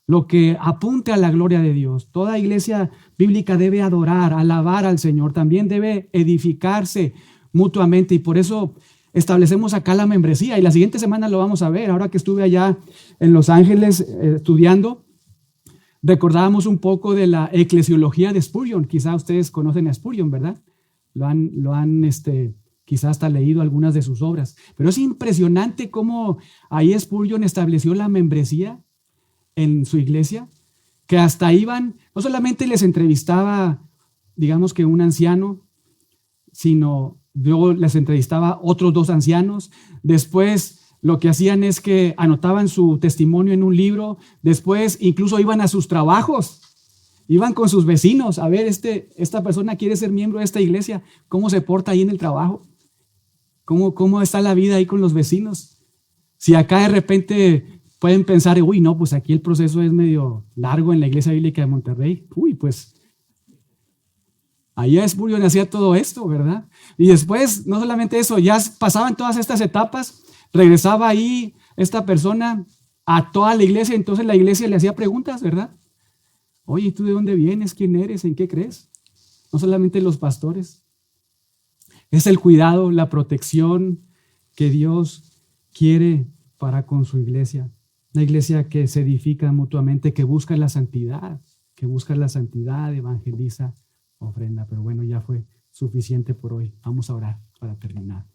Lo que apunte a la gloria de Dios. Toda iglesia bíblica debe adorar, alabar al Señor, también debe edificarse mutuamente y por eso establecemos acá la membresía y la siguiente semana lo vamos a ver. Ahora que estuve allá en Los Ángeles estudiando, recordábamos un poco de la eclesiología de Spurgeon. Quizá ustedes conocen a Spurgeon, ¿verdad? Lo han quizá hasta leído algunas de sus obras. Pero es impresionante cómo ahí Spurgeon estableció la membresía en su iglesia, que hasta iban, no solamente les entrevistaba, digamos que un anciano, sino luego les entrevistaba otros 2 ancianos. Después lo que hacían es que anotaban su testimonio en un libro. Después incluso iban a sus trabajos, iban con sus vecinos a ver, esta persona quiere ser miembro de esta iglesia, ¿cómo se porta ahí en el trabajo? ¿Cómo está la vida ahí con los vecinos? Si acá de repente pueden pensar, uy, no, pues aquí el proceso es medio largo en la iglesia bíblica de Monterrey. Uy, pues allá Spurgeon hacía todo esto, ¿verdad? Y después, no solamente eso, ya pasaban todas estas etapas, regresaba ahí esta persona a toda la iglesia, entonces la iglesia le hacía preguntas, ¿verdad? Oye, ¿tú de dónde vienes? ¿Quién eres? ¿En qué crees? No solamente los pastores. Es el cuidado, la protección que Dios quiere para con su iglesia. Una iglesia que se edifica mutuamente, que busca la santidad, evangeliza, ofrenda. Pero bueno, ya fue suficiente por hoy. Vamos a orar para terminar.